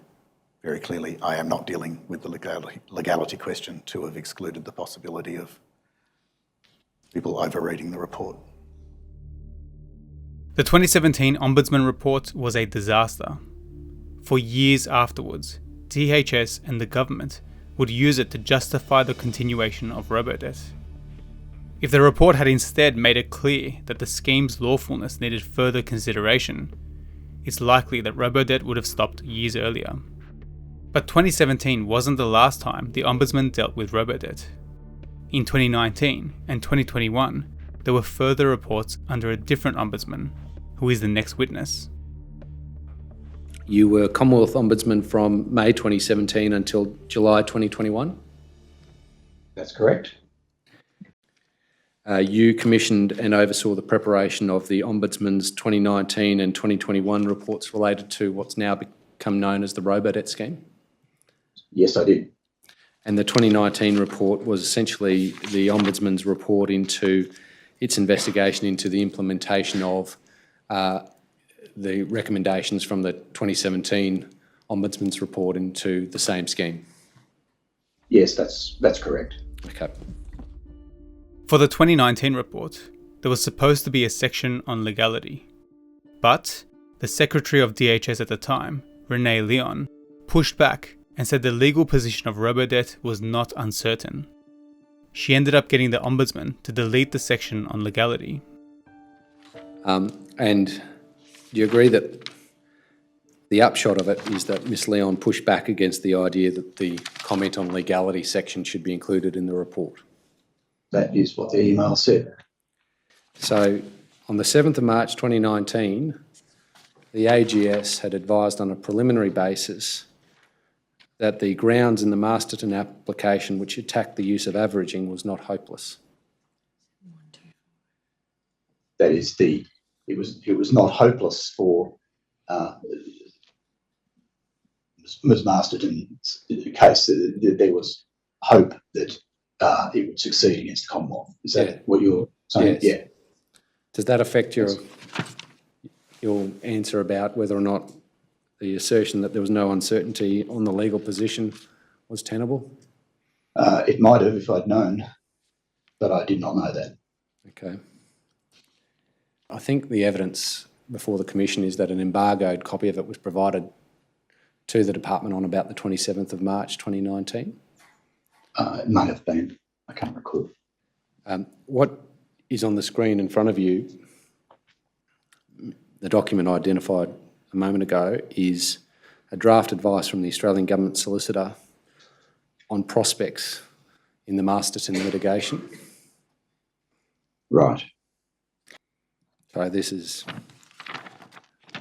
very clearly, I am not dealing with the legality question to have excluded the possibility of people overreading the report. The 2017 Ombudsman report was a disaster. For years afterwards, DHS and the government would use it to justify the continuation of Robodebt. If the report had instead made it clear that the scheme's lawfulness needed further consideration, it's likely that Robodebt would have stopped years earlier. But 2017 wasn't the last time the Ombudsman dealt with Robodebt. In 2019 and 2021, there were further reports under a different Ombudsman, who is the next witness. You were Commonwealth Ombudsman from May 2017 until July 2021? That's correct. You commissioned and oversaw the preparation of the Ombudsman's 2019 and 2021 reports related to what's now become known as the Robodebt scheme? Yes, I did. And the 2019 report was essentially the Ombudsman's report into its investigation into the implementation of the recommendations from the 2017 Ombudsman's report into the same scheme. Yes, that's correct. Okay. For the 2019 report, there was supposed to be a section on legality. But the Secretary of DHS at the time, Renee Leon, pushed back and said the legal position of Robodebt was not uncertain. She ended up getting the Ombudsman to delete the section on legality. And do you agree that the upshot of it is that Ms Leon pushed back against the idea that the comment on legality section should be included in the report? That is what the email said. So on the 7th of March 2019, the AGS had advised on a preliminary basis that the grounds in the Masterton application which attacked the use of averaging was not hopeless. That is it was not hopeless for Ms Ms Masterton's case, that there was hope that it would succeed against the Commonwealth. Is that what you're saying? Yes. Yeah. Does that affect your answer about whether or not the assertion that there was no uncertainty on the legal position was tenable? It might have if I'd known, but I did not know that. Okay. I think the evidence before the Commission is that an embargoed copy of it was provided to the Department on about the 27th of March 2019. It may have been. I can't recall. What is on the screen in front of you, the document I identified a moment ago, is a draft advice from the Australian Government Solicitor on prospects in the Masterton litigation. Right. So this is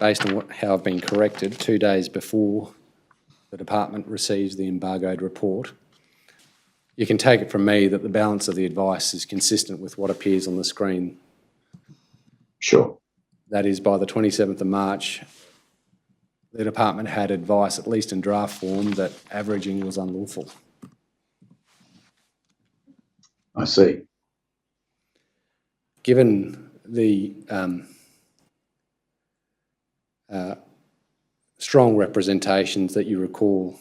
based on how I've been corrected 2 days before the Department receives the embargoed report. You can take it from me that the balance of the advice is consistent with what appears on the screen. Sure. That is, by the 27th of March, the Department had advice, at least in draft form, that averaging was unlawful. I see. Given the strong representations that you recall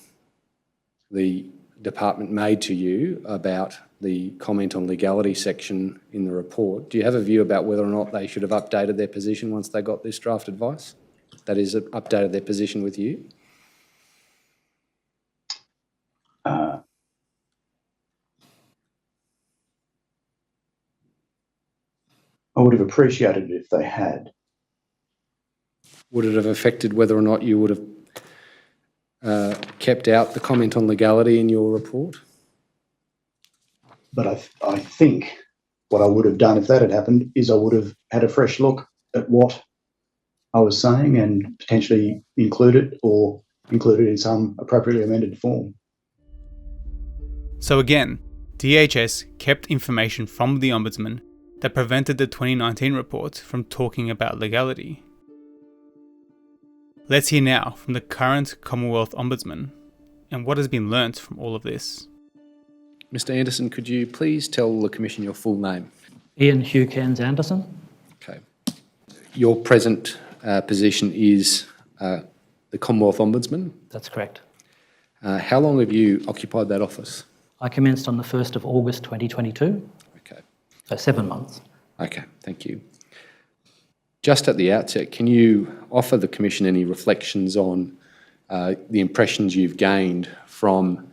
the Department made to you about the comment on legality section in the report, do you have a view about whether or not they should have updated their position once they got this draft advice? That is, updated their position with you? I would have appreciated it if they had. Would it have affected whether or not you would have kept out the comment on legality in your report? But I think what I would have done if that had happened is I would have had a fresh look at what I was saying and potentially include it in some appropriately amended form. So again, DHS kept information from the Ombudsman that prevented the 2019 report from talking about legality. Let's hear now from the current Commonwealth Ombudsman and what has been learnt from all of this. Mr Anderson, could you please tell the Commission your full name? Iain Hugh Cairns Anderson. Okay. Your present position is the Commonwealth Ombudsman? That's correct. How long have you occupied that office? I commenced on the 1st of August 2022. Okay. So 7 months. Okay, thank you. Just at the outset, can you offer the Commission any reflections on the impressions you've gained from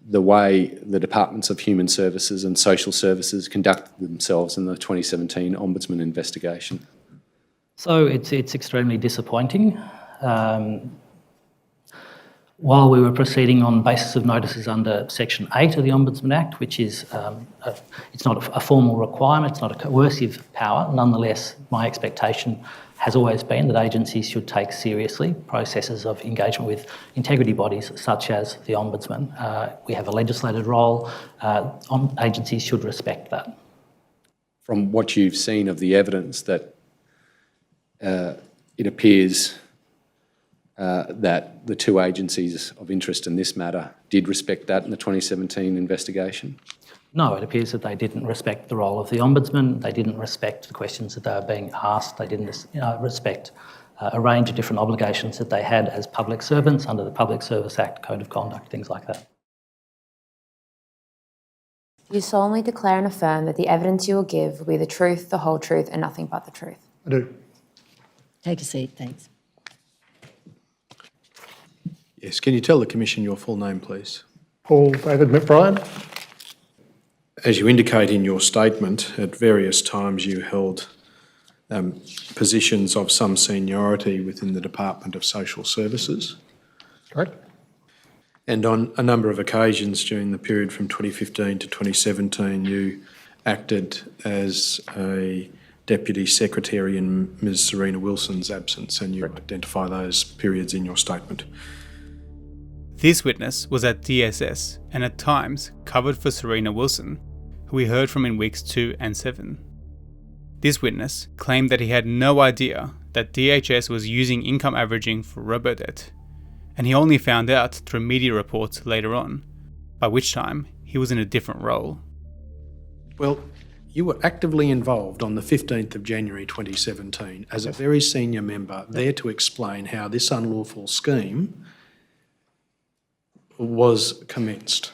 the way the Departments of Human Services and Social Services conducted themselves in the 2017 Ombudsman investigation? So it's extremely disappointing. While we were proceeding on basis of notices under Section 8 of the Ombudsman Act, which is, it's not a formal requirement, it's not a coercive power, nonetheless, my expectation has always been that agencies should take seriously processes of engagement with integrity bodies such as the Ombudsman. We have a legislated role, agencies should respect that. From what you've seen of the evidence, that it appears that the two agencies of interest in this matter did respect that in the 2017 investigation? No, it appears that they didn't respect the role of the Ombudsman, they didn't respect the questions that they were being asked, they didn't respect a range of different obligations that they had as public servants under the Public Service Act, Code of Conduct, things like that. Do you solemnly declare and affirm that the evidence you will give will be the truth, the whole truth, and nothing but the truth? I do. Take a seat, thanks. Yes, can you tell the Commission your full name, please? Paul David McBride. As you indicate in your statement, at various times you held positions of some seniority within the Department of Social Services. Correct. And on a number of occasions during the period from 2015 to 2017, you acted as a Deputy Secretary in Ms Serena Wilson's absence, and you identify those periods in your statement. This witness was at DSS and at times covered for Serena Wilson, who we heard from in weeks 2 and 7. This witness claimed that he had no idea that DHS was using income averaging for Robodebt, and he only found out through media reports later on, by which time he was in a different role. Well, you were actively involved on the 15th of January 2017 as a very senior member there to explain how this unlawful scheme was commenced.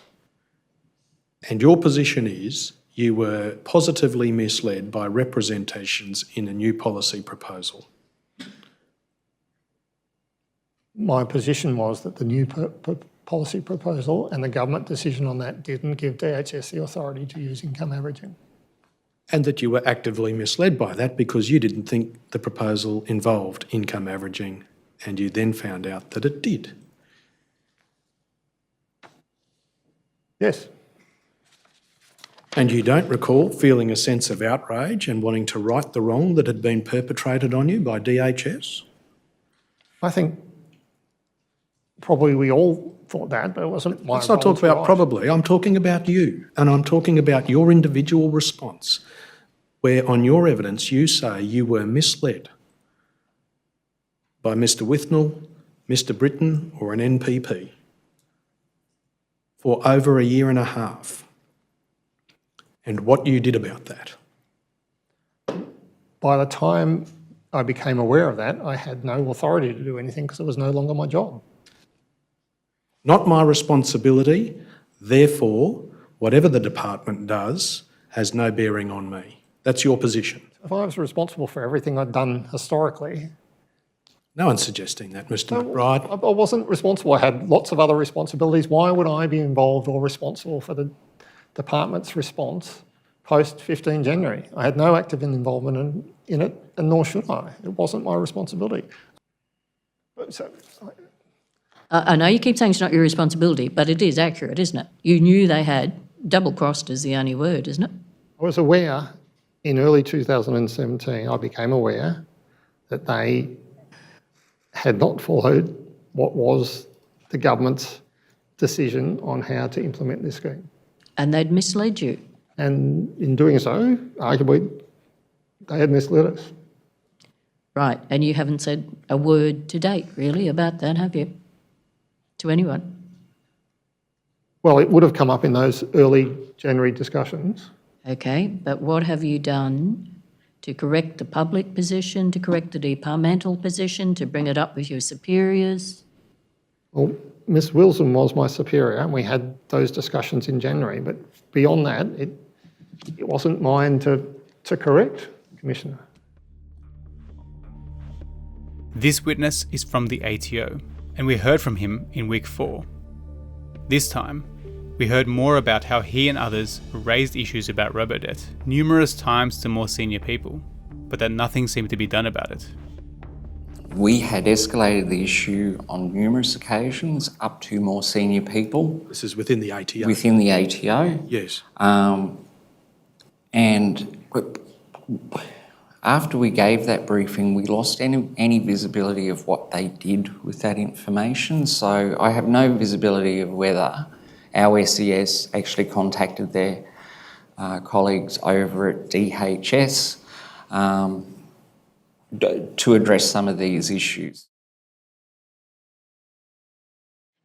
And your position is you were positively misled by representations in a new policy proposal. My position was that the new policy proposal and the government decision on that didn't give DHS the authority to use income averaging. And that you were actively misled by that because you didn't think the proposal involved income averaging, and you then found out that it did. Yes. And you don't recall feeling a sense of outrage and wanting to right the wrong that had been perpetrated on you by DHS? I think probably we all thought that, but it wasn't my Let's not talk about probably. I'm talking about you, and I'm talking about your individual response, where on your evidence you say you were misled by Mr Withnell, Mr Britton or an NPP for over a year and a half, and what you did about that. By the time I became aware of that, I had no authority to do anything because it was no longer my job. Not my responsibility, therefore, whatever the department does has no bearing on me. That's your position. If I was responsible for everything I'd done historically... No one's suggesting that, Mr McBride. I wasn't responsible. I had lots of other responsibilities. Why would I be involved or responsible for the department's response post 15 January? I had no active involvement in it, and nor should I. It wasn't my responsibility. I know you keep saying it's not your responsibility, but it is accurate, isn't it? You knew they had, double-crossed is the only word, isn't it? I was aware in early 2017, I became aware that they had not followed what was the government's decision on how to implement this scheme. And they'd misled you. And in doing so, arguably, they had misled us. Right, and you haven't said a word to date, really, about that, have you? To anyone? Well, it would have come up in those early January discussions. Okay, but what have you done to correct the public position, to correct the departmental position, to bring it up with your superiors? Well, Ms Wilson was my superior and we had those discussions in January, but beyond that, it wasn't mine to correct, Commissioner. This witness is from the ATO, and we heard from him in week 4. This time, we heard more about how he and others raised issues about Robodebt numerous times to more senior people, but that nothing seemed to be done about it. We had escalated the issue on numerous occasions up to more senior people. This is within the ATO? Within the ATO. Yes. And after we gave that briefing, we lost any visibility of what they did with that information. So I have no visibility of whether our SES actually contacted their colleagues over at DHS to address some of these issues.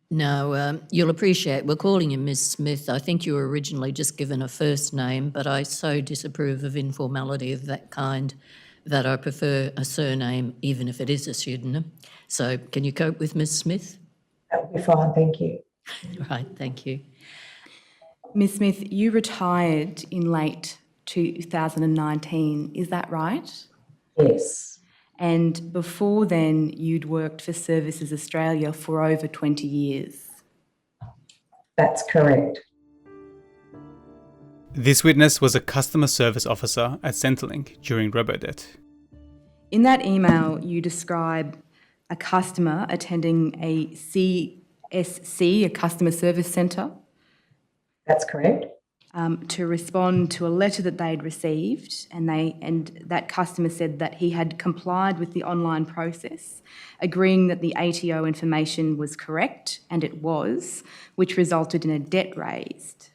No, you'll appreciate, we're calling you Ms Smith. I think you were originally just given a first name, but I so disapprove of informality of that kind that I prefer a surname, even if it is a pseudonym. So can you cope with Ms Smith? That would be fine, thank you. Right, thank you. Ms Smith, you retired in late 2019, is that right? Yes. And before then, you'd worked for Services Australia for over 20 years. That's correct. This witness was a customer service officer at Centrelink during Robodebt. In that email, you describe a customer attending a CSC, a customer service centre. That's correct. To respond to a letter that they'd received, and that customer said that he had complied with the online process, agreeing that the ATO information was correct, and it was, which resulted in a debt raised.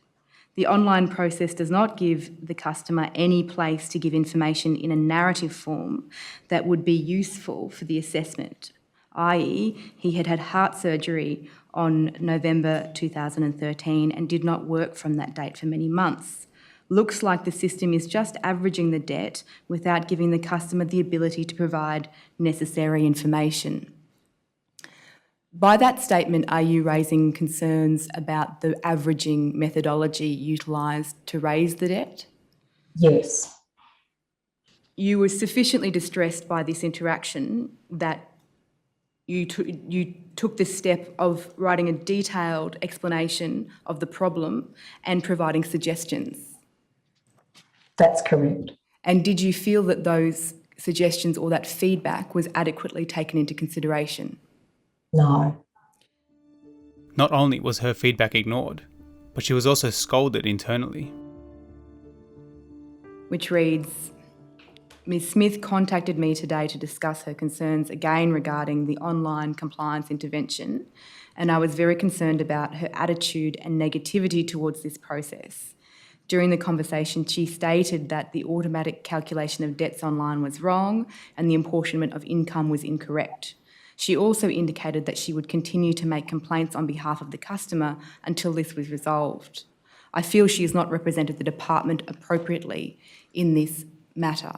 The online process does not give the customer any place to give information in a narrative form that would be useful for the assessment i.e. he had had heart surgery on November 2013 and did not work from that date for many months. Looks like the system is just averaging the debt without giving the customer the ability to provide necessary information. By that statement, are you raising concerns about the averaging methodology utilised to raise the debt? Yes. You were sufficiently distressed by this interaction that you took the step of writing a detailed explanation of the problem and providing suggestions. That's correct. And did you feel that those suggestions or that feedback was adequately taken into consideration? No. Not only was her feedback ignored, but she was also scolded internally. Which reads, Ms. Smith contacted me today to discuss her concerns again regarding the online compliance intervention, and I was very concerned about her attitude and negativity towards this process. During the conversation, she stated that the automatic calculation of debts online was wrong and the apportionment of income was incorrect. She also indicated that she would continue to make complaints on behalf of the customer until this was resolved. I feel she has not represented the department appropriately in this matter.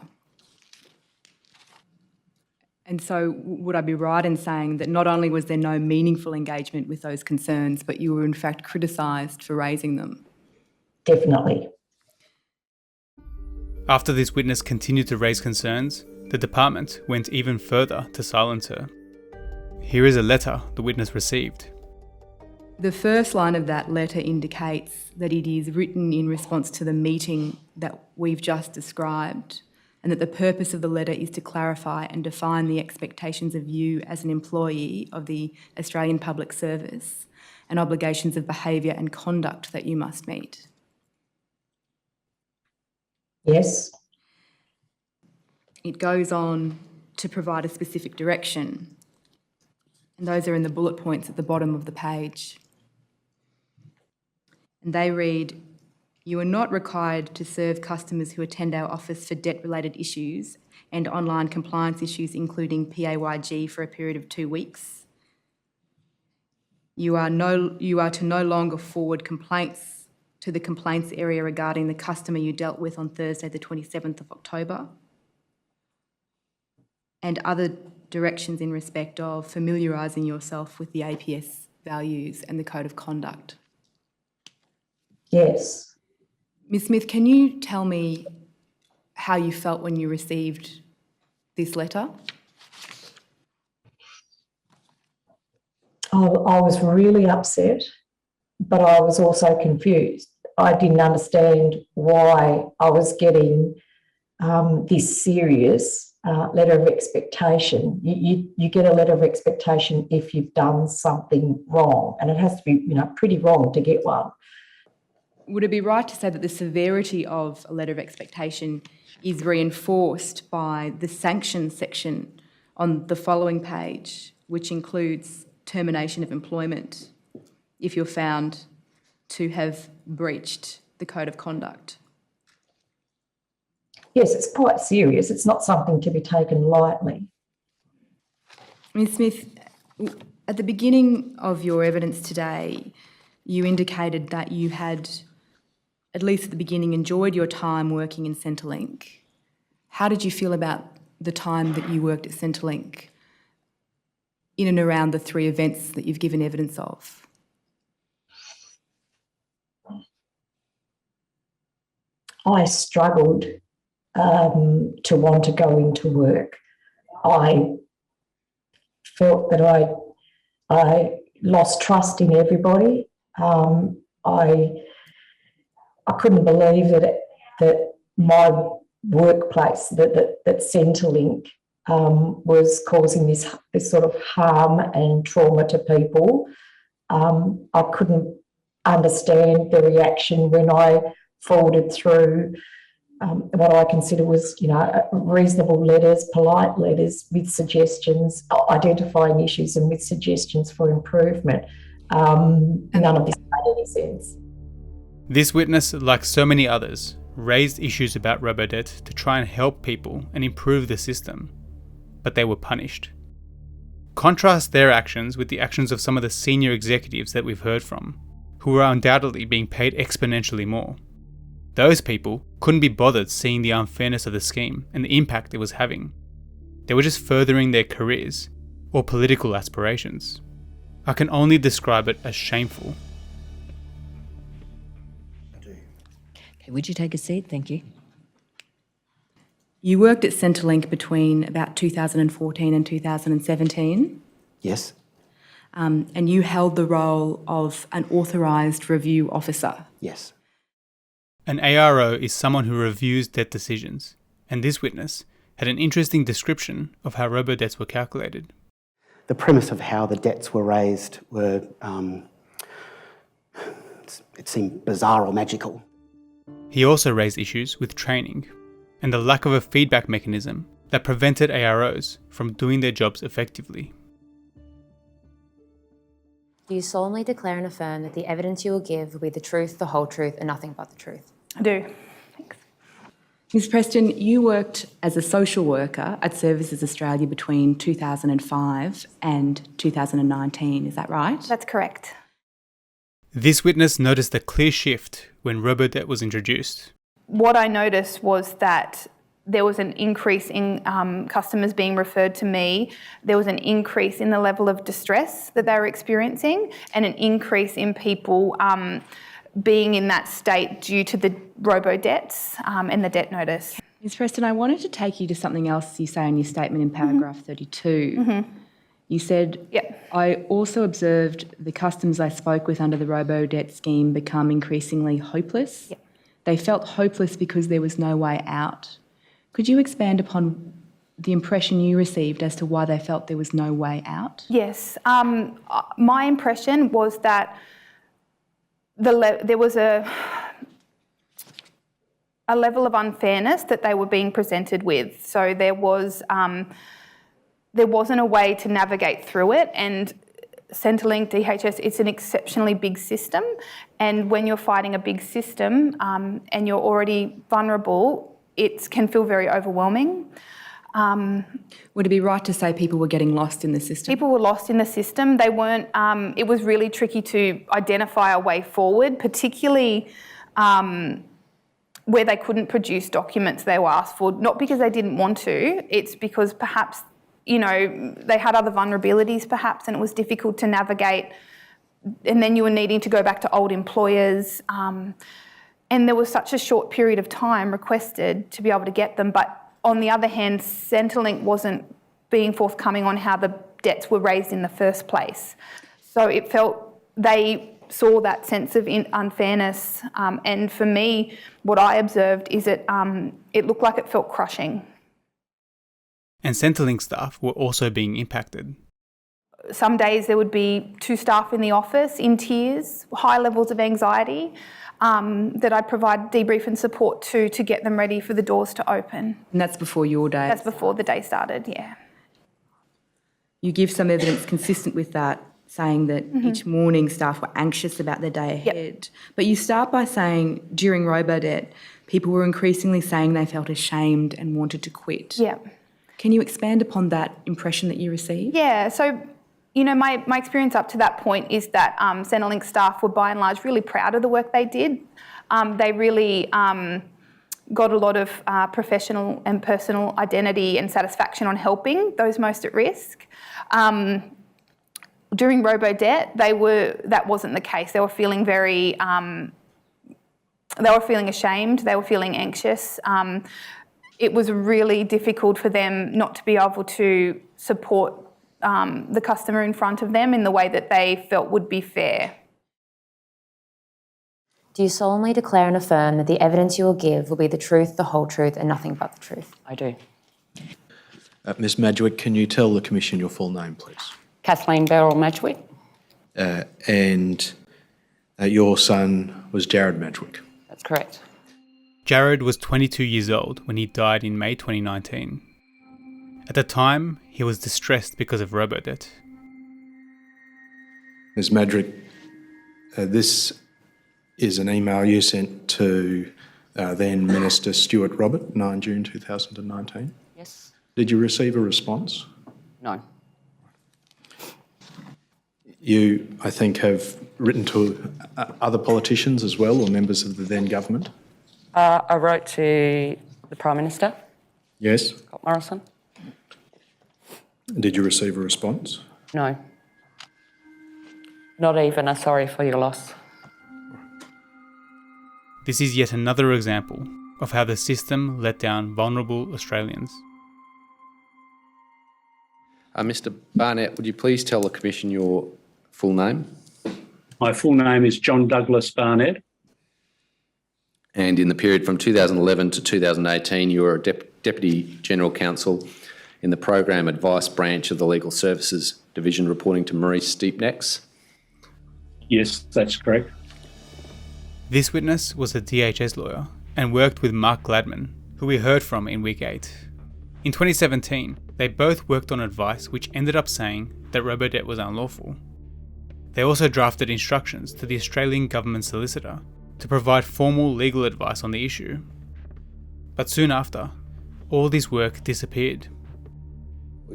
And so would I be right in saying that not only was there no meaningful engagement with those concerns, but you were in fact criticised for raising them? Definitely. After this witness continued to raise concerns, the department went even further to silence her. Here is a letter the witness received. The first line of that letter indicates that it is written in response to the meeting that we've just described, and that the purpose of the letter is to clarify and define the expectations of you as an employee of the Australian Public Service and obligations of behaviour and conduct that you must meet. Yes. It goes on to provide a specific direction, and those are in the bullet points at the bottom of the page. And they read, you are not required to serve customers who attend our office for debt-related issues and online compliance issues, including PAYG, for a period of 2 weeks. You are to no longer forward complaints to the complaints area regarding the customer you dealt with on Thursday, the 27th of October, and other directions in respect of familiarising yourself with the APS values and the code of conduct. Yes. Ms. Smith, can you tell me how you felt when you received this letter? I was really upset, but I was also confused. I didn't understand why I was getting this serious letter of expectation. You get a letter of expectation if you've done something wrong, and it has to be, pretty wrong to get one. Would it be right to say that the severity of a letter of expectation is reinforced by the sanctions section on the following page, which includes termination of employment if you're found to have breached the code of conduct? Yes, it's quite serious. It's not something to be taken lightly. Ms. Smith, at the beginning of your evidence today, you indicated that you had, at least at the beginning, enjoyed your time working in Centrelink. How did you feel about the time that you worked at Centrelink in and around the 3 events that you've given evidence of? I struggled to want to go into work. I felt that I lost trust in everybody. I couldn't believe that my workplace, that Centrelink was causing this sort of harm and trauma to people. I couldn't understand the reaction when I forwarded through what I consider was, reasonable letters, polite letters with suggestions, identifying issues and with suggestions for improvement. None of this made any sense. This witness, like so many others, raised issues about Robodebt to try and help people and improve the system, but they were punished. Contrast their actions with the actions of some of the senior executives that we've heard from, who are undoubtedly being paid exponentially more. Those people couldn't be bothered seeing the unfairness of the scheme and the impact it was having. They were just furthering their careers or political aspirations. I can only describe it as shameful. Okay, would you take a seat? Thank you. You worked at Centrelink between about 2014 and 2017. Yes. And you held the role of an authorised review officer. Yes. An ARO is someone who reviews debt decisions, and this witness had an interesting description of how robodebts were calculated. The premise of how the debts were raised were, it seemed bizarre or magical. He also raised issues with training and the lack of a feedback mechanism that prevented AROs from doing their jobs effectively. Do you solemnly declare and affirm that the evidence you will give will be the truth, the whole truth, and nothing but the truth? I do. Thanks. Ms Preston, you worked as a social worker at Services Australia between 2005 and 2019, is that right? That's correct. This witness noticed a clear shift when Robodebt was introduced. What I noticed was that there was an increase in customers being referred to me. There was an increase in the level of distress that they were experiencing and an increase in people being in that state due to the robo-debts and the debt notice. Ms Preston, I wanted to take you to something else you say in your statement in paragraph 32. You said, I also observed the customers I spoke with under the robo-debt scheme become increasingly hopeless. They felt hopeless because there was no way out. Could you expand upon the impression you received as to why they felt there was no way out? Yes. My impression was that there was a level of unfairness that they were being presented with. So there wasn't a way to navigate through it, and Centrelink, DHS, it's an exceptionally big system, and when you're fighting a big system and you're already vulnerable, it can feel very overwhelming. Would it be right to say people were getting lost in the system? People were lost in the system. They weren't. It was really tricky to identify a way forward, particularly where they couldn't produce documents they were asked for, not because they didn't want to, it's because perhaps, you know, they had other vulnerabilities perhaps and it was difficult to navigate, and then you were needing to go back to old employers, and there was such a short period of time requested to be able to get them. But on the other hand, Centrelink wasn't being forthcoming on how the debts were raised in the first place. So it felt they saw that sense of unfairness, and for me, what I observed is it looked like it felt crushing. And Centrelink staff were also being impacted. Some days there would be 2 staff in the office in tears, high levels of anxiety, that I'd provide debrief and support to get them ready for the doors to open. And that's before your day? That's before the day started, yeah. You give some evidence consistent with that, saying that each morning staff were anxious about their day ahead. But you start by saying during Robodebt, people were increasingly saying they felt ashamed and wanted to quit. Yeah. Can you expand upon that impression that you received? Yeah, so, you know, my experience up to that point is that Centrelink staff were by and large really proud of the work they did. They really got a lot of professional and personal identity and satisfaction on helping those most at risk. During Robodebt, that wasn't the case. They were feeling they were feeling ashamed, they were feeling anxious. It was really difficult for them not to be able to support the customer in front of them in the way that they felt would be fair. Do you solemnly declare and affirm that the evidence you will give will be the truth, the whole truth, and nothing but the truth? I do. Ms Madgwick, can you tell the Commission your full name, please? Kathleen Madgwick. And your son was Jared Madgwick. That's correct. Jared was 22 years old when he died in May 2019. At the time, he was distressed because of Robodebt. Ms Madgwick, this is an email you sent to then Minister Stuart Robert, 9 June 2019. Yes. Did you receive a response? No. You, I think, have written to other politicians as well, or members of the then government? I wrote to the Prime Minister, Yes. Scott Morrison. Did you receive a response? No. Not even a sorry for your loss. This is yet another example of how the system let down vulnerable Australians. Mr. Barnett, would you please tell the Commission your full name? My full name is John Douglas Barnett. And in the period from 2011 to 2018, you were a Deputy General Counsel in the Program Advice Branch of the Legal Services Division, reporting to Maurice Steepnecks. Yes, that's correct. This witness was a DHS lawyer and worked with Mark Gladman, who we heard from in week 8. In 2017, they both worked on advice which ended up saying that Robodebt was unlawful. They also drafted instructions to the Australian Government Solicitor to provide formal legal advice on the issue. But soon after, all this work disappeared.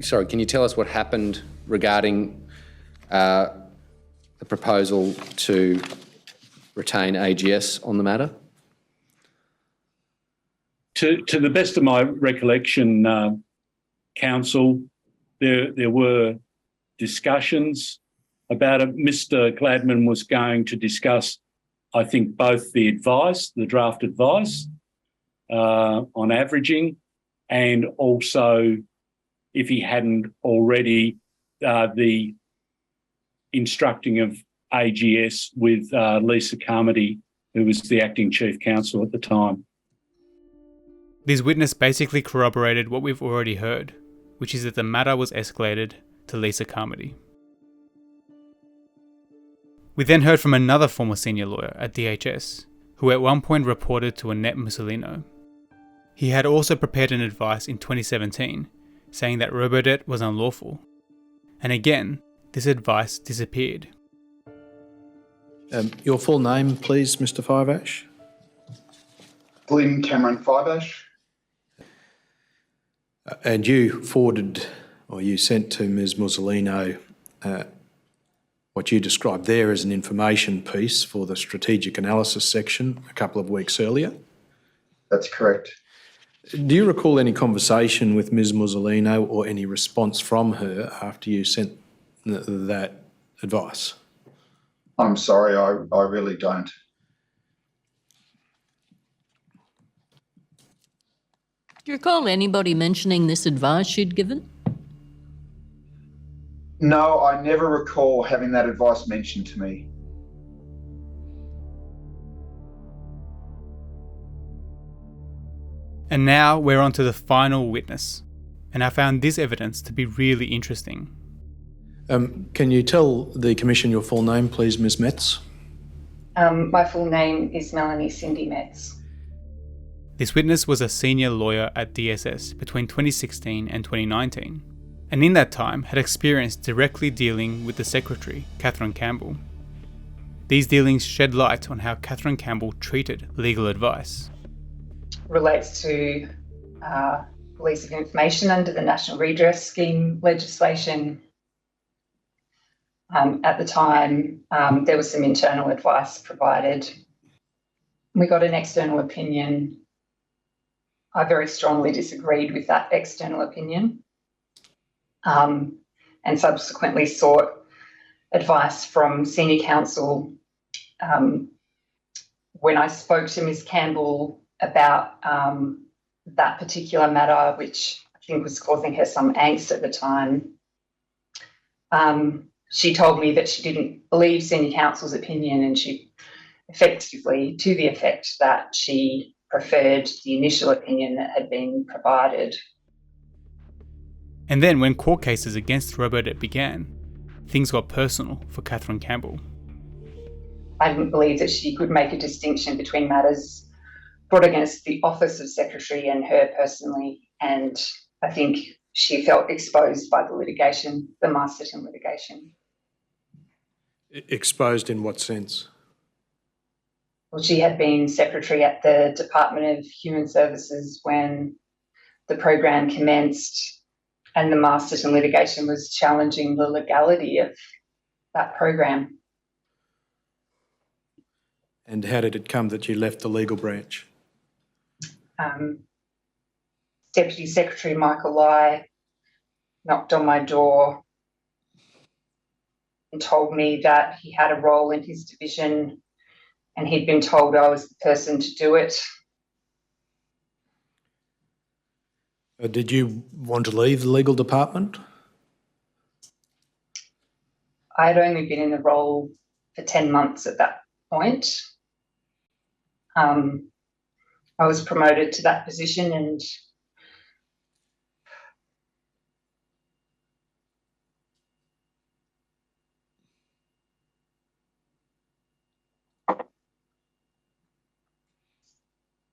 Sorry, can you tell us what happened regarding the proposal to retain AGS on the matter? To the best of my recollection, Council, there were discussions about it. Mr. Gladman was going to discuss, I think, both the advice, the draft advice on averaging, and also, if he hadn't already, the instructing of AGS with Lisa Carmody, who was the acting Chief Counsel at the time. This witness basically corroborated what we've already heard, which is that the matter was escalated to Lisa Carmody. We then heard from another former senior lawyer at DHS, who at one point reported to Annette Mussolino. He had also prepared an advice in 2017 saying that Robodebt was unlawful. And again, this advice disappeared. Your full name, please, Mr. Fiveash? Glyn Fiveash. And you forwarded, or you sent to Ms. Mussolino what you described there as an information piece for the strategic analysis section a couple of weeks earlier? That's correct. Do you recall any conversation with Ms. Mussolino or any response from her after you sent that advice? I'm sorry, I really don't. Do you recall anybody mentioning this advice she'd given? No, I never recall having that advice mentioned to me. And now we're on to the final witness, and I found this evidence to be really interesting. Can you tell the Commission your full name, please, Ms. Metz? My full name is Melanie Metz. This witness was a senior lawyer at DSS between 2016 and 2019, and in that time had experience directly dealing with the Secretary, Kathryn Campbell. These dealings shed light on how Kathryn Campbell treated legal advice. Relates to release of information under the National Redress Scheme legislation. At the time, there was some internal advice provided. We got an external opinion. I very strongly disagreed with that external opinion, and subsequently sought advice from senior counsel. When I spoke to Ms. Campbell about that particular matter, which I think was causing her some angst at the time, she told me that she didn't believe senior counsel's opinion, and she effectively, to the effect that she preferred the initial opinion that had been provided. And then when court cases against Robodebt began, things got personal for Kathryn Campbell. I didn't believe that she could make a distinction between matters brought against the Office of Secretary and her personally, and I think she felt exposed by the litigation, the Masterton litigation. Exposed in what sense? Well, she had been Secretary at the Department of Human Services when the program commenced, and the Masterton litigation was challenging the legality of that program. And how did it come that you left the legal branch? Deputy Secretary Michael Lai knocked on my door and told me that he had a role in his division and he'd been told I was the person to do it. Did you want to leave the legal department? I'd only been in the role for 10 months at that point. I was promoted to that position and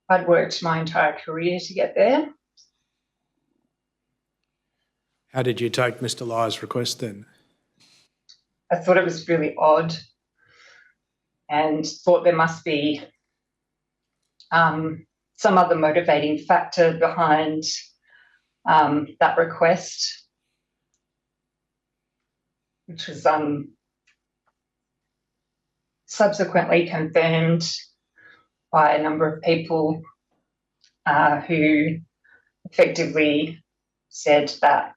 I'd worked my entire career to get there. How did you take Mr. Lai's request then? I thought it was really odd and thought there must be some other motivating factor behind that request, which was subsequently confirmed by a number of people who effectively said that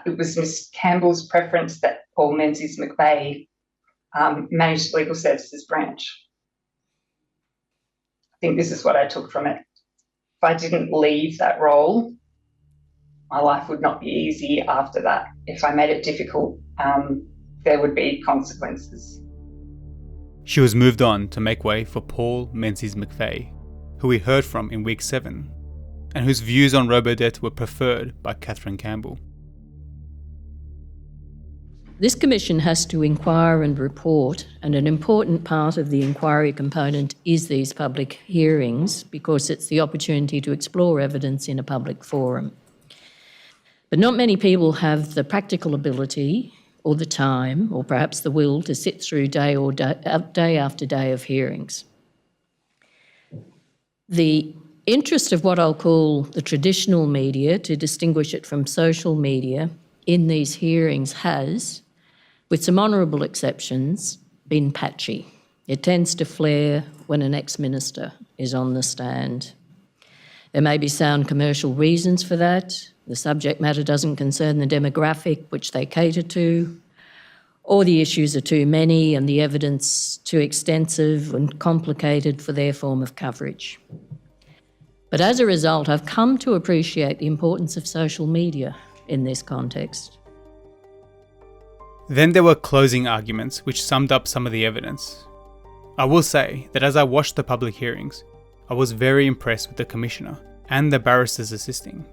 it was Ms Campbell's preference that Paul Menzies McVeigh managed the legal services branch. I think this is what I took from it. If I didn't leave that role, my life would not be easy after that. If I made it difficult, there would be consequences. She was moved on to make way for Paul Menzies McVeigh, who we heard from in week 7, and whose views on Robodebt were preferred by Kathryn Campbell. This commission has to inquire and report, and an important part of the inquiry component is these public hearings because it's the opportunity to explore evidence in a public forum. But not many people have the practical ability or the time or perhaps the will to sit through day after day of hearings. The interest of what I'll call the traditional media, to distinguish it from social media, in these hearings has, with some honourable exceptions, been patchy. It tends to flare when an ex-minister is on the stand. There may be sound commercial reasons for that. The subject matter doesn't concern the demographic which they cater to, or the issues are too many and the evidence too extensive and complicated for their form of coverage. But as a result, I've come to appreciate the importance of social media in this context. Then there were closing arguments which summed up some of the evidence. I will say that as I watched the public hearings, I was very impressed with the Commissioner and the barristers assisting.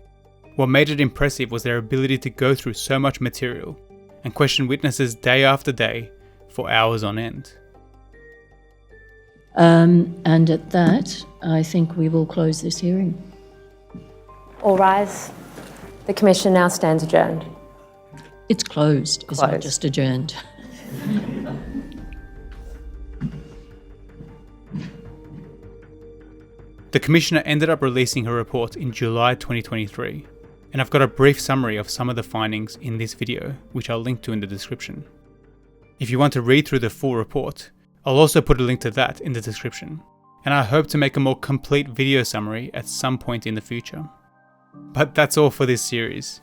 What made it impressive was their ability to go through so much material and question witnesses day after day for hours on end. And at that, I think we will close this hearing. All rise. The Commission now stands adjourned. It's closed, it's not just adjourned. The Commissioner ended up releasing her report in July 2023, and I've got a brief summary of some of the findings in this video, which I'll link to in the description. If you want to read through the full report, I'll also put a link to that in the description, and I hope to make a more complete video summary at some point in the future. But that's all for this series.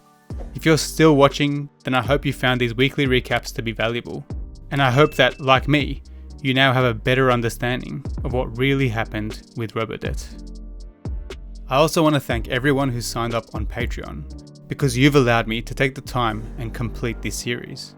If you're still watching, then I hope you found these weekly recaps to be valuable, and I hope that, like me, you now have a better understanding of what really happened with Robodebt. I also want to thank everyone who signed up on Patreon, because you've allowed me to take the time and complete this series.